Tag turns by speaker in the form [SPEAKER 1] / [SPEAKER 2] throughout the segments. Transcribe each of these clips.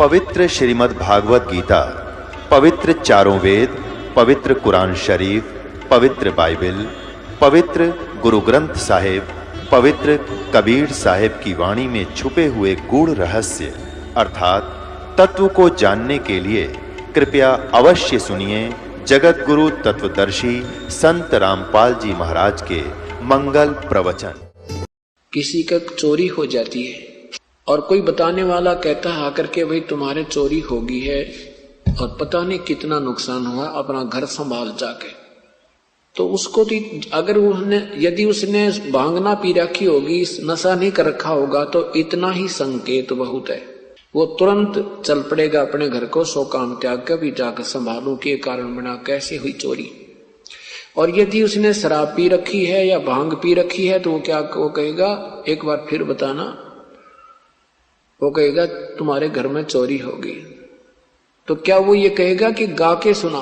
[SPEAKER 1] पवित्र श्रीमद् भागवत गीता, पवित्र चारों वेद, पवित्र कुरान शरीफ, पवित्र बाइबल, पवित्र गुरु ग्रंथ साहिब, पवित्र कबीर साहिब की वाणी में छुपे हुए गूढ़ रहस्य अर्थात तत्व को जानने के लिए कृपया अवश्य सुनिए जगत गुरु तत्वदर्शी संत रामपाल जी महाराज के मंगल प्रवचन।
[SPEAKER 2] किसी का चोरी हो जाती है और कोई बताने वाला कहता है आकर के भाई तुम्हारे चोरी होगी है और पता नहीं कितना नुकसान हुआ, अपना घर संभाल जाके। तो उसको तो अगर यदि उसने भांग ना पी रखी होगी, नशा नहीं कर रखा होगा, तो इतना ही संकेत बहुत है। वो तुरंत चल पड़ेगा अपने घर को, सो काम त्याग कर भी जाकर संभालू के कारण बना कैसे हुई चोरी। और यदि उसने शराब पी रखी है या भांग पी रखी है तो वो कहेगा एक बार फिर बताना, वो कहेगा तुम्हारे घर में चोरी होगी। तो क्या वो ये कहेगा कि गा के सुना?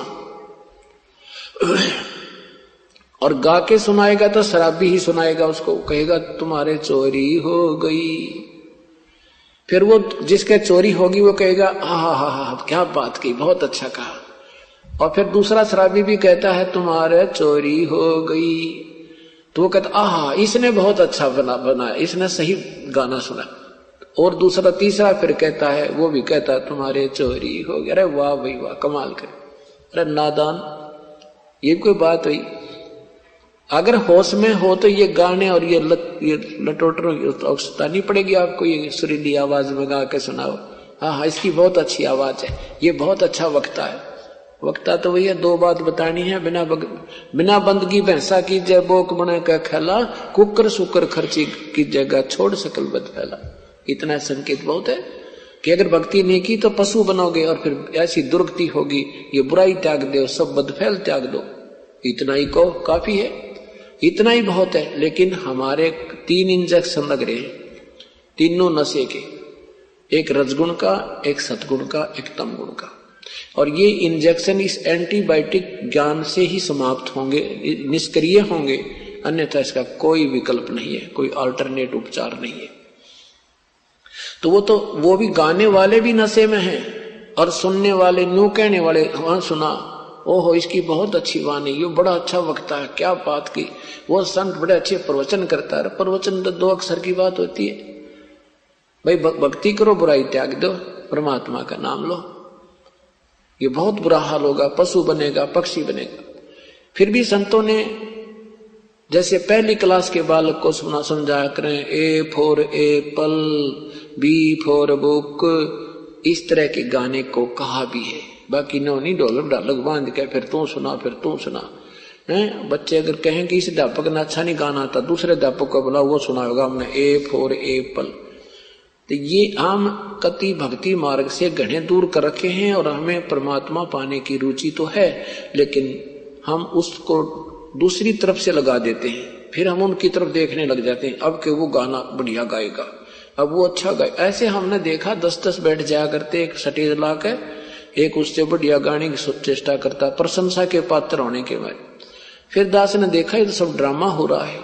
[SPEAKER 2] और गा के सुनाएगा तो शराबी ही सुनाएगा उसको, कहेगा तुम्हारे चोरी हो गई। फिर वो जिसके चोरी होगी वो कहेगा हा क्या बात की, बहुत अच्छा कहा। और फिर दूसरा शराबी भी कहता है तुम्हारे चोरी हो गई, तो वो कहता आहा इसने बहुत अच्छा बनाया, इसने सही गाना सुना। और दूसरा तीसरा फिर कहता है, वो भी कहता है तुम्हारे चोरी हो गई। अरे वाह भाई वाह, कमाल कर। अरे नादान, ये कोई बात हुई? अगर होश में हो तो ये गाने और ये लटोटर आवश्यकता नहीं पड़ेगी आपको, ये सुरीली आवाज में गा के सुनाओ। हाँ, इसकी बहुत अच्छी आवाज है, ये बहुत अच्छा वक्ता है। वक्ता तो वही है, दो बात बतानी है, बिना बंदगी भैंसा की जय बोक बने का खेला, कुकर सुकर खर्ची की जगह छोड़ सकल बद फैला। इतना संकेत बहुत है कि अगर भक्ति नहीं की तो पशु बनोगे और फिर ऐसी दुर्गति होगी, ये बुराई त्याग दो, सब बदफैल त्याग दो। इतना ही को काफी है, इतना ही बहुत है। लेकिन हमारे 3 इंजेक्शन लग रहे हैं, तीनों नशे के, एक रजगुण का, एक सतगुण का, एक तमगुण का। और ये इंजेक्शन इस एंटीबायोटिक ज्ञान से ही समाप्त होंगे, निष्क्रिय होंगे, अन्यथा इसका कोई विकल्प नहीं है, कोई अल्टरनेट उपचार नहीं है। तो वो भी गाने वाले भी नशे में हैं और सुनने वाले, न्यू कहने वाले, हाँ सुना, ओहो इसकी बहुत अच्छी वाणी, ये बड़ा अच्छा वक्ता है, क्या बात की, वो संत बड़े अच्छे प्रवचन करता है। प्रवचन तो 2 अक्षर की बात होती है भाई, भक्ति करो, बुराई त्याग दो, परमात्मा का नाम लो। ये बहुत बुरा हाल होगा, पशु बनेगा, पक्षी बनेगा। फिर भी संतों ने जैसे पहली क्लास के बालक को समझाया करें, A for apple, B for book, इस तरह के गाने को कहा भी है। बाकी नो नहीं ढोलक ढालक बांध के फिर तू सुना फिर तू सुना है। बच्चे अगर कहें कि इस अध्यापक ने अच्छा नहीं गाना था, दूसरे अध्यापक को बोला, वो सुना होगा हमने ए फॉर एप्पल। तो ये हम कति भक्ति मार्ग से घने दूर कर रखे हैं और हमें परमात्मा पाने की रुचि तो है, लेकिन हम उसको दूसरी तरफ से लगा देते हैं। फिर हम उनकी तरफ देखने लग जाते हैं, अब के वो गाना बढ़िया गाएगा, अब वो अच्छा गाए। ऐसे हमने देखा 10-10 बैठ जाया करते एक स्टेज ला के, एक उससे बढ़िया गाने की चेष्टा करता, प्रशंसा के पात्र होने के बाद। फिर दास ने देखा ये तो सब ड्रामा हो रहा है।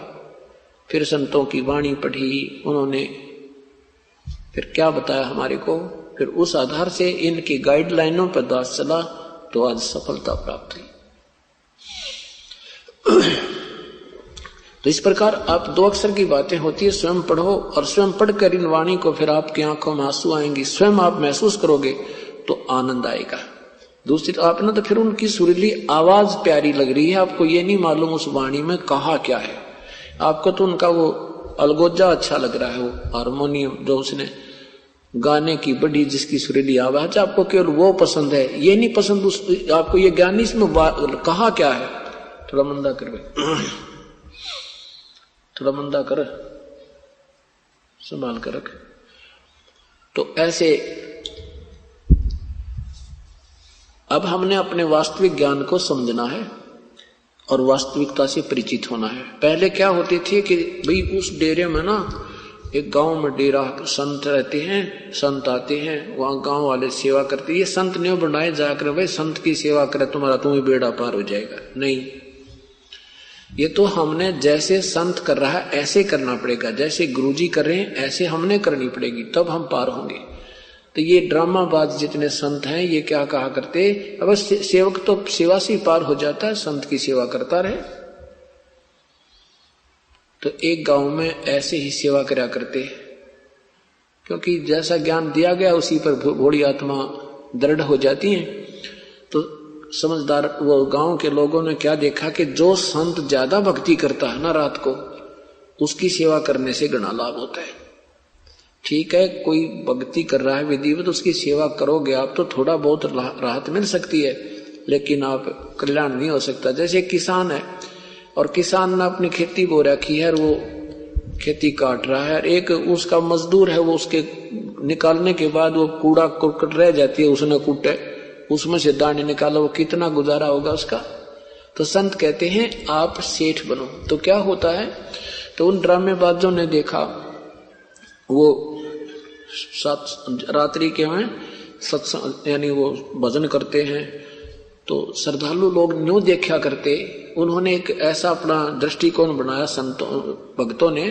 [SPEAKER 2] फिर संतों की वाणी पढ़ी, उन्होंने फिर क्या बताया हमारे को, फिर उस आधार से इनकी गाइडलाइनों पर दास चला तो आज सफलता प्राप्त हुई। तो इस प्रकार आप 2 अक्षर की बातें होती है, स्वयं पढ़ो और स्वयं पढ़कर इन वाणी को फिर आपकी आंखों में आंसू आएंगी, स्वयं आप महसूस करोगे तो आनंद आएगा। दूसरी आपने तो फिर उनकी सुरीली आवाज प्यारी लग रही है, आपको ये नहीं मालूम उस वाणी में कहा क्या है। आपको तो उनका वो अलगोजा अच्छा लग रहा है, वो हारमोनियम जो उसने गाने की बड़ी जिसकी सुरीली आवाज, आपको केवल वो पसंद है, ये नहीं पसंद आपको ये ज्ञान इसमें कहा क्या है। थोड़ा मंदा कर भाई, थोड़ा मंदा कर, संभाल कर रख। तो ऐसे अब हमने अपने वास्तविक ज्ञान को समझना है और वास्तविकता से परिचित होना है। पहले क्या होती थी कि भाई उस डेरे में ना, एक गांव में डेरा, संत रहते हैं, संत आते हैं, वहां गांव वाले सेवा करते हैं। ये संत ने बनाए जाकर भाई संत की सेवा करे तुम्हारा तुम्हें बेड़ा पार हो जाएगा, नहीं। ये तो हमने जैसे संत कर रहा है ऐसे करना पड़ेगा, जैसे गुरुजी कर रहे हैं ऐसे हमने करनी पड़ेगी, तब हम पार होंगे। तो ये ड्रामाबाज जितने संत हैं ये क्या कहा करते, अब सेवक तो सेवा से पार हो जाता है, संत की सेवा करता रहे। तो एक गांव में ऐसे ही सेवा करा करते, क्योंकि जैसा ज्ञान दिया गया उसी पर भोली आत्मा दृढ़ हो जाती है। तो समझदार वो गांव के लोगों ने क्या देखा कि जो संत ज्यादा भक्ति करता है ना रात को, उसकी सेवा करने से घना लाभ होता है। ठीक है, कोई भक्ति कर रहा है विधिवत, उसकी सेवा करोगे आप तो थोड़ा बहुत राहत मिल सकती है, लेकिन आप कल्याण नहीं हो सकता। जैसे किसान है और किसान ने अपनी खेती बो रखी है और वो खेती काट रहा है, एक उसका मजदूर है, वो उसके निकालने के बाद वो कूड़ा कुरकट रह जाती है, उसने कूटे उसमें से दाने निकाला, वो कितना गुजारा होगा उसका। तो संत कहते हैं आप सेठ बनो। तो क्या होता है, तो उन ड्रामेबाजों ने देखा वो रात्रि के में सत्संग यानी वो भजन करते हैं, तो श्रद्धालु लोग न्यू देखा करते। उन्होंने एक ऐसा अपना दृष्टिकोण बनाया संतों भक्तों ने,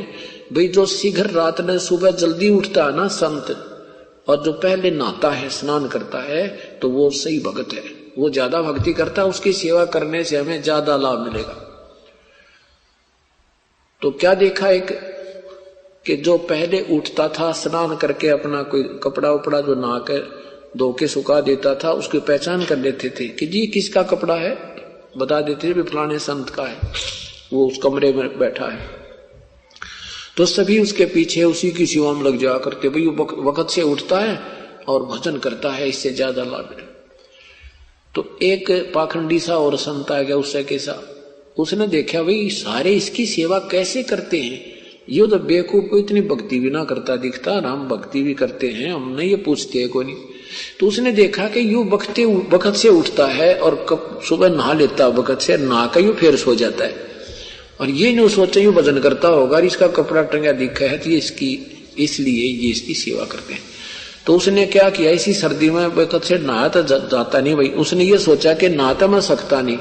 [SPEAKER 2] भाई जो शीघ्र रात में सुबह जल्दी उठता है ना संत, और जो पहले नहाता है स्नान करता है, तो वो सही भक्त है, वो ज्यादा भक्ति करता है, उसकी सेवा करने से हमें ज्यादा लाभ मिलेगा। तो क्या देखा एक कि जो पहले उठता था स्नान करके अपना कोई कपड़ा उपड़ा जो नहा के धो के सुखा देता था, उसकी पहचान कर लेते थे कि जी किसका कपड़ा है, बता देते थे फलाने संत का है, वो उस कमरे में बैठा है। तो सभी उसके पीछे उसी की सेवा में लग जाया करते, भाई वो वक्त से उठता है और भजन करता है, इससे ज्यादा लाभ है। तो एक पाखंडी सा और संत आ गया उससे कैसा, उसने देखा भाई सारे इसकी सेवा कैसे करते हैं, ये तो बेवकूफ को इतनी भक्ति भी ना करता दिखता, हम भक्ति भी करते हैं, हमने ये पूछते है कोई नहीं। तो उसने देखा कि यू वक्त से उठता है और सुबह नहा लेता, वक्त से नहा कर यू फिर सो जाता है, और ये नहीं सोचा यू भजन करता होगा, इसका कपड़ा टंगा दिखा है तो ये इसकी इसलिए ये इसकी सेवा करते हैं। तो उसने क्या किया, इसी सर्दी में वक्त से नहा तो जाता नहीं भाई, उसने ये सोचा कि नहाता मैं सकता नहीं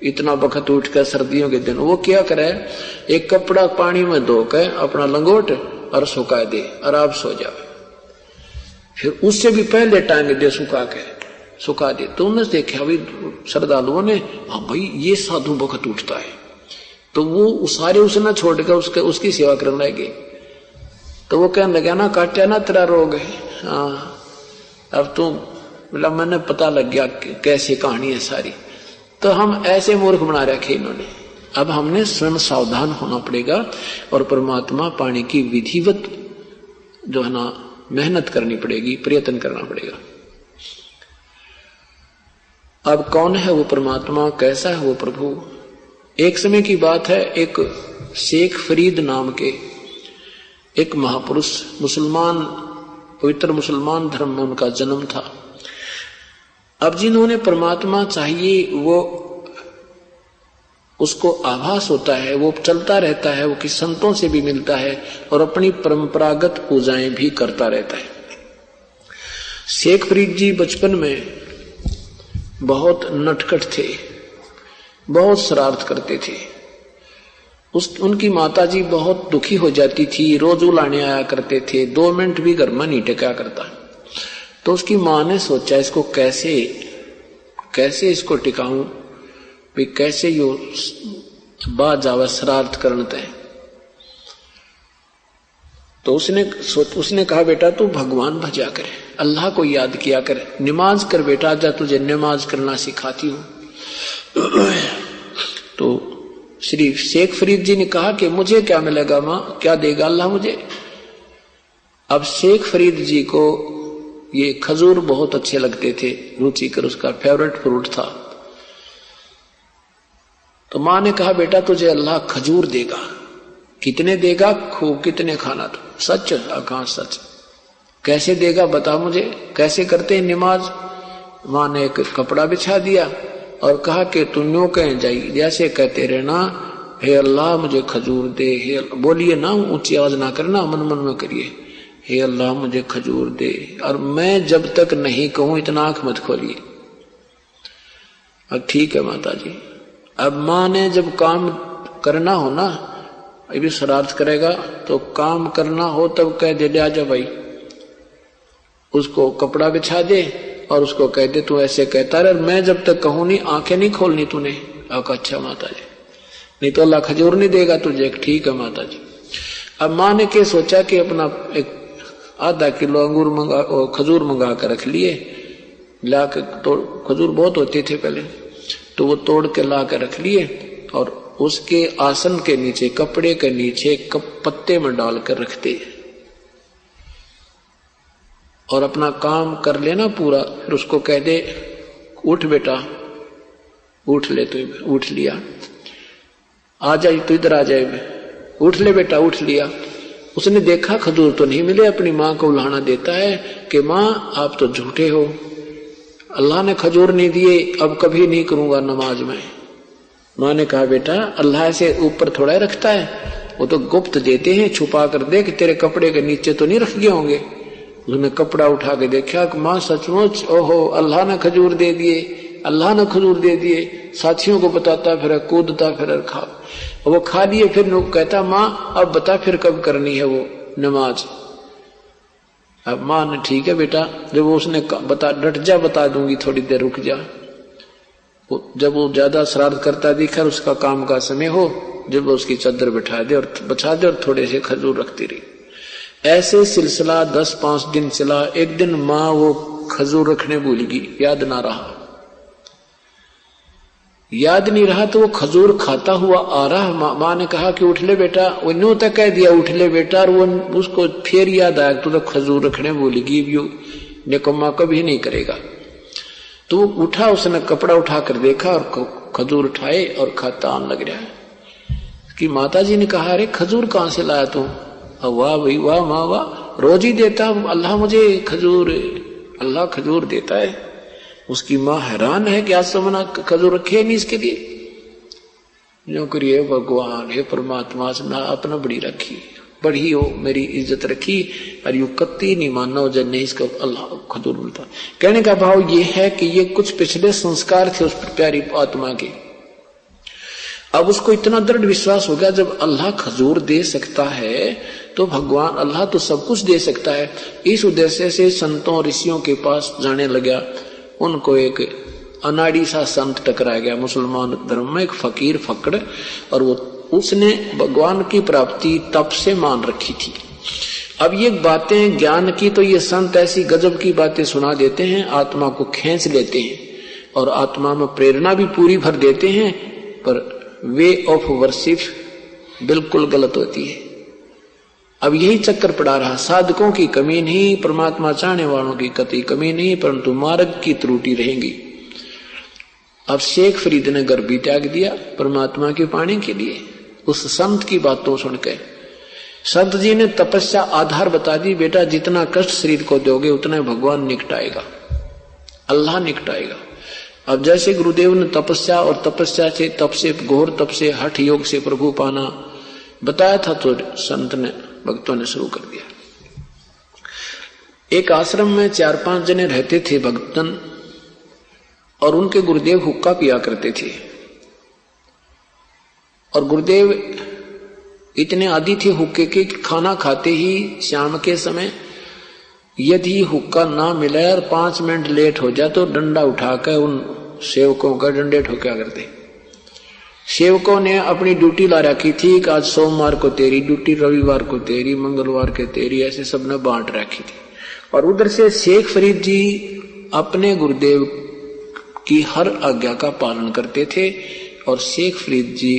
[SPEAKER 2] इतना वक्त उठ कर सर्दियों के दिन, वो क्या करे एक कपड़ा पानी में धोकर अपना लंगोट और सुखा दे और आप सो जाओ, फिर उससे भी पहले टांग दे सुखा दे। तो उन्होंने देखा भाई श्रद्धालुओं ने, हाँ भाई ये साधु वक्त उठता है, तो वो सारे उसने छोड़कर उसकी सेवा करने लगे। तो वो कहने लगा ना काटा ना तेरा रोग है, हाँ अब तो बोला मैंने पता लग गया कैसे कहानी है सारी। तो हम ऐसे मूर्ख बना रखे इन्होंने, अब हमने स्वयं सावधान होना पड़ेगा और परमात्मा पाने की विधिवत जो है ना मेहनत करनी पड़ेगी, प्रयत्न करना पड़ेगा। अब कौन है वो परमात्मा, कैसा है वो प्रभु। एक समय की बात है, एक शेख फरीद नाम के एक महापुरुष, मुसलमान पवित्र मुसलमान धर्म में उनका जन्म था। अब जिन्होंने परमात्मा चाहिए वो उसको आभास होता है, वो चलता रहता है, वो किस संतों से भी मिलता है और अपनी परंपरागत पूजाएं भी करता रहता है। शेख फरीद जी बचपन में बहुत नटखट थे, बहुत शरारत करते थे। उनकी माताजी बहुत दुखी हो जाती थी, रोज उलाने आया करते थे, 2 मिनट भी घर में नहीं टिका करता। तो उसकी माँ ने सोचा इसको कैसे इसको टिकाऊं, भी कैसे यो बाज आवा शरारत करते हैं। तो उसने कहा बेटा तू भगवान भजा कर, अल्लाह को याद किया कर, नमाज कर बेटा, जा तुझे नमाज करना सिखाती हूं। तो श्री शेख फरीद जी ने कहा कि मुझे क्या मिलेगा मां, क्या देगा अल्लाह मुझे। अब शेख फरीद जी को ये खजूर बहुत अच्छे लगते थे, रुचिकर उसका फेवरेट फ्रूट था। तो मां ने कहा बेटा तुझे अल्लाह खजूर देगा। कितने देगा, खूब कितने खाना। तो सच, कहां सच, कैसे देगा बता मुझे, कैसे करते हैं नमाज। मां ने एक कपड़ा बिछा दिया और कहा कि तुम यूं कह जाई, जैसे कहते रहना हे अल्लाह मुझे खजूर दे, हे बोलिए ना, ऊंची आवाज ना करना, मन मन में करिए, हे अल्लाह मुझे खजूर दे, और मैं जब तक नहीं कहूं इतना आंख मत खोलिए। अब ठीक है माता जी। अब मां ने जब काम करना हो ना, अभी शरारत करेगा तो काम करना हो तब कह दे, ले आजा भाई, उसको कपड़ा बिछा दे और उसको कह दे तू ऐसे कहता रहे, मैं जब तक कहूं नहीं आंखें नहीं खोलनी तूने। अच्छा माता जी, नहीं तो अल्लाह खजूर नहीं देगा तुझे। ठीक है माता जी। अब माँ ने क्या सोचा कि अपना एक आधा किलो अंगूर खजूर मंगा कर रख लिए, ला के तोड़, खजूर बहुत होते थे पहले, तो वो तोड़ के ला कर रख लिए और उसके आसन के नीचे, कपड़े के नीचे पत्ते में डालकर रखते और अपना काम कर लेना पूरा। फिर उसको कह दे उठ बेटा, उठ ले। तो उठ लिया, आ जाए तो इधर आ जाए, उठ ले बेटा, उठ लिया। उसने देखा खजूर तो नहीं मिले, अपनी माँ को उल्हाना देता है कि माँ आप तो झूठे हो, अल्लाह ने खजूर नहीं दिए, अब कभी नहीं करूंगा नमाज में। माँ ने कहा बेटा अल्लाह से ऊपर थोड़ा ही रखता है, वो तो गुप्त देते हैं, छुपा कर देख, तेरे कपड़े के नीचे तो नहीं रख गए होंगे। उसने कपड़ा उठा के देखा कि माँ सचमुच, ओहो अल्लाह ने खजूर दे दिए, अल्लाह ने खजूर दे दिए। साथियों को बताता फिर, कूदता फिर, खा वो खा लिए। फिर कहता माँ अब बता फिर कब करनी है वो नमाज। अब माँ ने ठीक है बेटा, जब उसने बता डट जा, बता दूंगी, थोड़ी देर रुक जा। जब वो ज्यादा शरारत करता दिखा, उसका काम का समय हो, जब वो उसकी चादर बिठा दे और बचा दे और थोड़े से खजूर रखती रही। ऐसे सिलसिला 10-5 दिन चला। एक दिन माँ वो खजूर रखने भूल गई, याद ना रहा। याद नहीं रहा तो वो खजूर खाता हुआ आ रहा। माँ ने कहा कि उठ ले बेटा, वो न्यू तक कह दिया उठ ले बेटा, और वो उसको फिर याद आया तू तो खजूर रखने भूल गई, निकम्मा कभी नहीं करेगा। तो वो उठा, उसने कपड़ा उठा कर देखा और खजूर उठाए और खाता आने लग रहा है। कि माता जी ने कहा अरे खजूर कहाँ से लाया तू? वाह भाई वाह, माँ वाह, रोज ही देता अल्लाह मुझे खजूर, अल्लाह खजूर देता है। उसकी माँ हैरान है कि आज तो मना खजूर रखे नहीं इसके लिए। जो करिए भगवान, हे परमात्मा, ना अपना बड़ी रखी, बड़ी हो मेरी इज्जत रखी, और यू कत्ती नहीं मानना हो जब नहीं इसको अल्लाह खजूर मिलता। कहने का भाव ये है कि ये कुछ पिछले संस्कार थे उस प्यारी आत्मा के। अब उसको इतना दृढ़ विश्वास हो गया जब अल्लाह खजूर दे सकता है तो भगवान अल्लाह तो सब कुछ दे सकता है। इस उद्देश्य से संतों ऋषियों के पास जाने लगा। उनको एक अनाड़ी सा संत टकरा गया मुसलमान धर्म में, एक फकीर फकड़, और वो उसने भगवान की प्राप्ति तप से मान रखी थी। अब ये बातें ज्ञान की तो ये संत ऐसी गजब की बातें सुना देते हैं, आत्मा को खींच लेते हैं और आत्मा में प्रेरणा भी पूरी भर देते हैं, पर वे ऑफ वर्शिप बिल्कुल गलत होती है। अब यही चक्कर पड़ा रहा। साधकों की कमी नहीं, परमात्मा चाहने वालों की कतई कमी नहीं, परंतु मार्ग की त्रुटि रहेंगी। अब शेख फरीद ने घर भी त्याग दिया परमात्मा के पाने के लिए, उस संत की बातों सुनकर। संत जी ने तपस्या आधार बता दी, बेटा जितना कष्ट शरीर को दोगे उतना भगवान निकटाएगा, अल्लाह निकटाएगा। अब जैसे गुरुदेव ने तपस्या और तपस्या से, तप से, घोर तप से, हठ योग से प्रभु पाना बताया था, तो संत ने, भक्तों ने शुरू कर दिया। एक आश्रम में 4-5 जने रहते थे भक्तन, और उनके गुरुदेव हुक्का पिया करते थे। और गुरुदेव इतने आदी थे हुक्के के, खाना खाते ही शाम के समय यदि हुक्का ना मिले और 5 मिनट लेट हो जाए तो डंडा उठाकर उन सेवकों का डंडे ठोका करते। सेवकों ने अपनी ड्यूटी ला रखी थी कि आज सोमवार को तेरी ड्यूटी, रविवार को तेरी, मंगलवार के तेरी, ऐसे सबने बांट रखी थी। और उधर से शेख फरीद जी अपने गुरुदेव की हर आज्ञा का पालन करते थे। और शेख फरीद जी,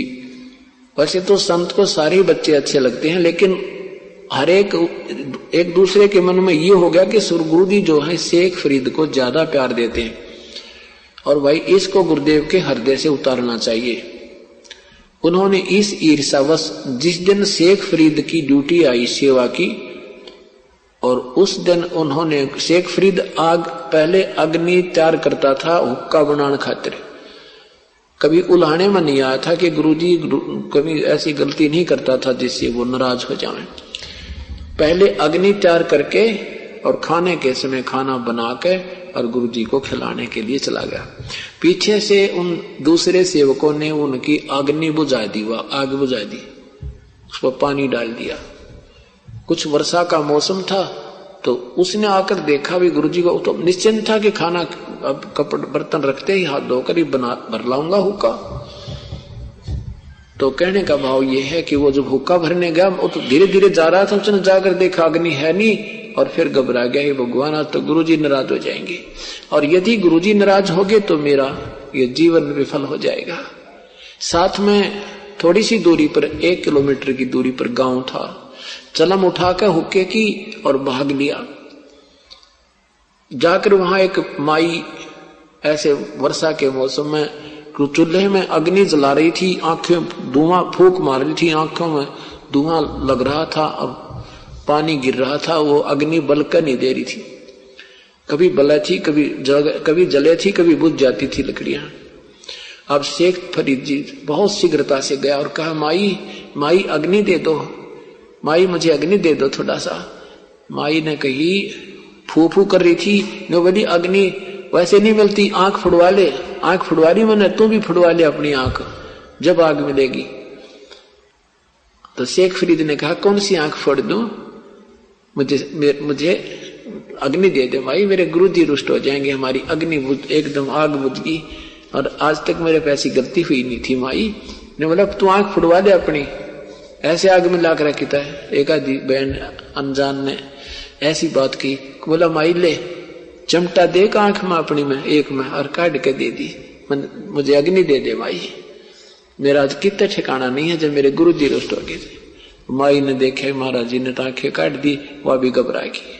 [SPEAKER 2] वैसे तो संत को सारे बच्चे अच्छे लगते हैं, लेकिन हर एक दूसरे के मन में ये हो गया कि सुरगुरु जी जो है शेख फरीद को ज्यादा प्यार देते हैं, और भाई इसको गुरुदेव के हृदय से उतारना चाहिए। उन्होंने इस ईर्ष्यावश, जिस दिन शेख फरीद की ड्यूटी आई सेवा की, और उस दिन उन्होंने, शेख फरीद पहले अग्नि तैयार करता था हुक्का बनाने खातिर। कभी उल्हाने में नहीं आया था कि गुरुजी कभी ऐसी गलती नहीं करता था जिससे वो नाराज हो जाए। पहले अग्नि तैयार करके और खाने के समय खाना बना के और गुरुजी को खिलाने के लिए चला गया। पीछे से उन दूसरे सेवकों ने उनकी अग्नि बुझा दी, वह आग बुझा दी, उस पर पानी डाल दिया। कुछ वर्षा का मौसम था तो उसने आकर देखा भी गुरुजी को, तो निश्चिंत था कि खाना अब कपड़ बर्तन रखते ही हाथ धोकर ही भर लाऊंगा हुक्का। तो कहने का भाव ये है कि वो जब हुक्का भरने गया, वो तो धीरे धीरे जा रहा था, उसने जाकर देखा अग्नि है नहीं, और फिर घबरा गया, हे भगवान आज तो गुरुजी नाराज हो जाएंगे, और यदि गुरुजी नाराज हो गए तो मेरा ये जीवन विफल हो जाएगा। साथ में थोड़ी सी दूरी पर 1 किलोमीटर की दूरी पर गांव था। चलम उठाकर हुक्के की और भाग लिया। जाकर वहां एक माई ऐसे वर्षा के मौसम में चूल्हे में अग्नि जला रही थी, आंखें धुआं फूंक मार रही थी, आंखों में धुआं लग रहा था और पानी गिर रहा था। वो अग्नि बलकर नहीं दे रही थी, कभी बले थी, कभी जले थी, कभी बुझ जाती थी लकड़ियां। अब शेख फरीद जी बहुत शीघ्रता से गया और कहा, माई अग्नि दे दो, माई मुझे अग्नि दे दो थोड़ा सा। माई ने कही, फू फू कर रही थी, नो बोली अग्नि वैसे नहीं मिलती, आंख फुड़वा ले। आंख फुड़वा ली मैंने, तू भी फुड़वा ले अपनी आंख, जब आग मिलेगी। तो शेख फरीद ने कहा, कौन सी आंख फोड़ दूं, मुझे अग्नि दे दे माई, मेरे गुरुजी रुष्ट हो जाएंगे, हमारी अग्नि एकदम आग बुझ गई और आज तक मेरे पे ऐसी गलती हुई नहीं थी। माई ने बोला, तू आंख फुड़वा दे अपनी, ऐसे आग में लाकर रखता है। एक आधी बहन अनजान ने ऐसी बात की, बोला माई ले चमटा दे आंख में अपनी में, एक में, और काट के दे दी, मुझे अग्नि दे दे माई, मेरा आज कितना ठिकाना नहीं है जब मेरे गुरु जी रुष्ट हो गए थे। माई ने देखे महाराज जी ने तो आंखें काट दी, वह भी घबरा गई।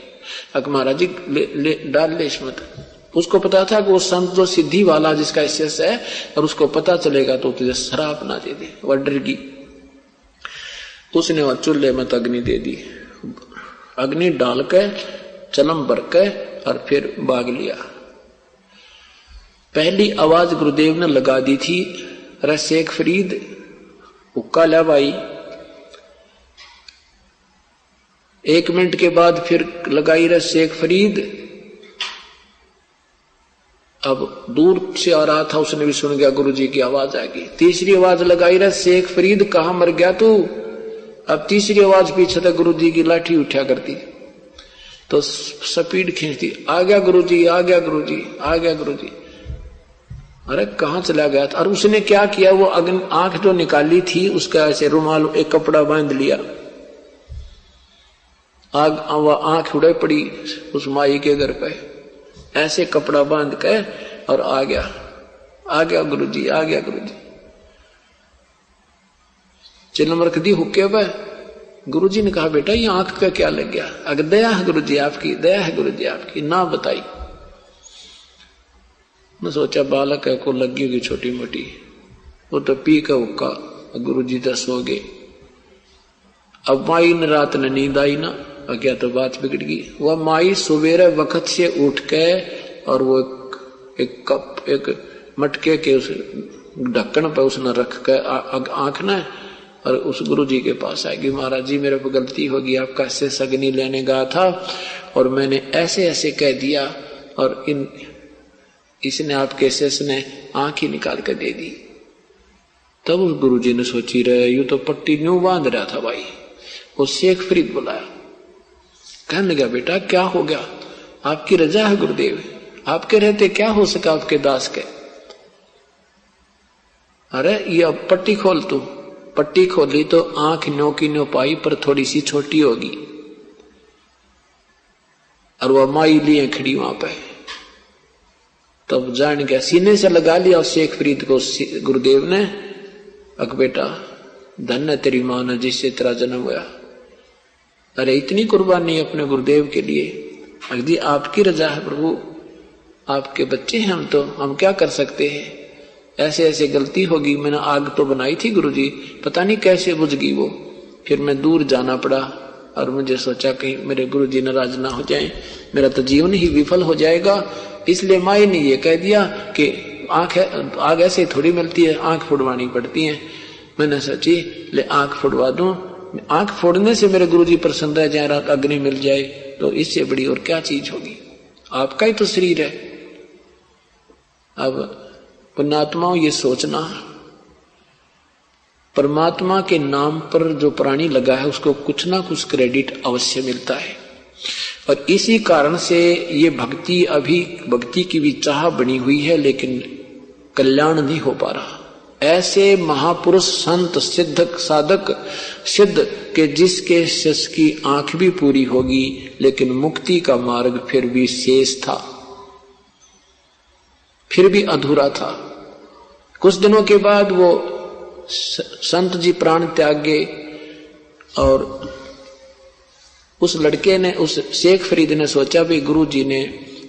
[SPEAKER 2] अब महाराज जी ले डाल ले इसमें। उसको पता था कि वो संत जो सिद्धि वाला जिसका शिष्य है, और उसको पता चलेगा तो तुझे शराब ना दे दे, वह डर गई। उसने वह चूल्हे में अग्नि दे दी, अग्नि डाल के चलम भर के और फिर भाग लिया। पहली आवाज गुरुदेव ने लगा दी थी, अरे शेख फरीद हुक्का ला भाई। 1 मिनट के बाद फिर लगाई, रे शेख फरीद। अब दूर से आ रहा था, उसने भी सुन गया, गुरुजी की आवाज आ गई। तीसरी आवाज लगाई, रे शेख फरीद कहां मर गया तू। अब तीसरी आवाज पीछे तक गुरुजी की लाठी उठा करती, तो स्पीड खींचती, आ गया गुरुजी, आ गया गुरुजी, आ गया गुरुजी। अरे कहां चला गया था। और उसने क्या किया, वो आंख जो निकाली थी उसका ऐसे रुमाल एक कपड़ा बांध लिया, आंख उड़े पड़ी उस माई के घर पे, ऐसे कपड़ा बांध के और आ गया गुरुजी, आ गया गुरुजी। चिल्लम रख दी हुक्के पे। गुरुजी ने कहा, बेटा ये आंख का क्या लग गया। अगर दया है गुरुजी आपकी, दया है गुरुजी आपकी, ना बताई। मैं सोचा बालक है को लगी होगी छोटी मोटी, वो तो पी का हुक्का, गुरुजी तो सो गए। अब माई ने रात ने नींद आई ना, क्या तो बात बिगड़ गई। वह माई सवेरे वक्त से उठ के और वो एक मटके के उस ढक्कन पर उसने रख के आंख ने, और उस गुरुजी के पास आएगी, महाराज जी मेरे को गलती होगी, आपका शिष्य अग्नि लेने गया था और मैंने ऐसे ऐसे कह दिया, और इसने आपके शिष्य ने आंख ही निकाल कर दे दी। तब उस गुरुजी ने सोची, रहे यूं तो पट्टी न्यू बांध रहा था भाई। वो शेख फरीद बुलाया, कहने लगा, बेटा क्या हो गया, आपकी रजा है गुरुदेव, आपके रहते क्या हो सका आपके दास के। अरे ये अब पट्टी खोल, तू पट्टी खोली तो आंख न्यो की न्यो पाई, पर थोड़ी सी छोटी होगी। और वह माई लिए खड़ी वहां पे, तब जान गया, सीने से लगा लिया शेख फरीद को गुरुदेव ने। अक बेटा धन्य तेरी मां ने जिससे तेरा जन्म हुआ। अरे इतनी कुर्बानी अपने गुरुदेव के लिए, अगदी आपकी रजा है प्रभु, आपके बच्चे हैं हम, तो हम क्या कर सकते हैं। ऐसे ऐसे गलती होगी, मैंने आग तो बनाई थी गुरुजी, पता नहीं कैसे बुझ गई वो। फिर मैं दूर जाना पड़ा और मुझे सोचा कहीं मेरे गुरुजी नाराज ना हो जाएं, मेरा तो जीवन ही विफल हो जाएगा। इसलिए माई ने ये कह दिया कि आग ऐसे थोड़ी मिलती है, आंख फुड़वानी पड़ती है। मैंने सोची ले आंख फुड़वा दूं, आंख फोड़ने से मेरे गुरुजी प्रसन्न रह जाए, रात अग्नि मिल जाए, तो इससे बड़ी और क्या चीज होगी। आपका ही तो शरीर है। अब पुण्यात्माओं ये सोचना, परमात्मा के नाम पर जो प्राणी लगा है उसको कुछ ना कुछ क्रेडिट अवश्य मिलता है। और इसी कारण से ये भक्ति अभी भक्ति की भी चाह बनी हुई है, लेकिन कल्याण नहीं हो पा रहा। ऐसे महापुरुष संत सिद्ध साधक सिद्ध के जिसके शिष्य की आंख भी पूरी होगी, लेकिन मुक्ति का मार्ग फिर भी शेष था, फिर भी अधूरा था। कुछ दिनों के बाद वो संत जी प्राण त्याग गए और उस लड़के ने, उस शेख फरीद ने सोचा भी गुरु जी ने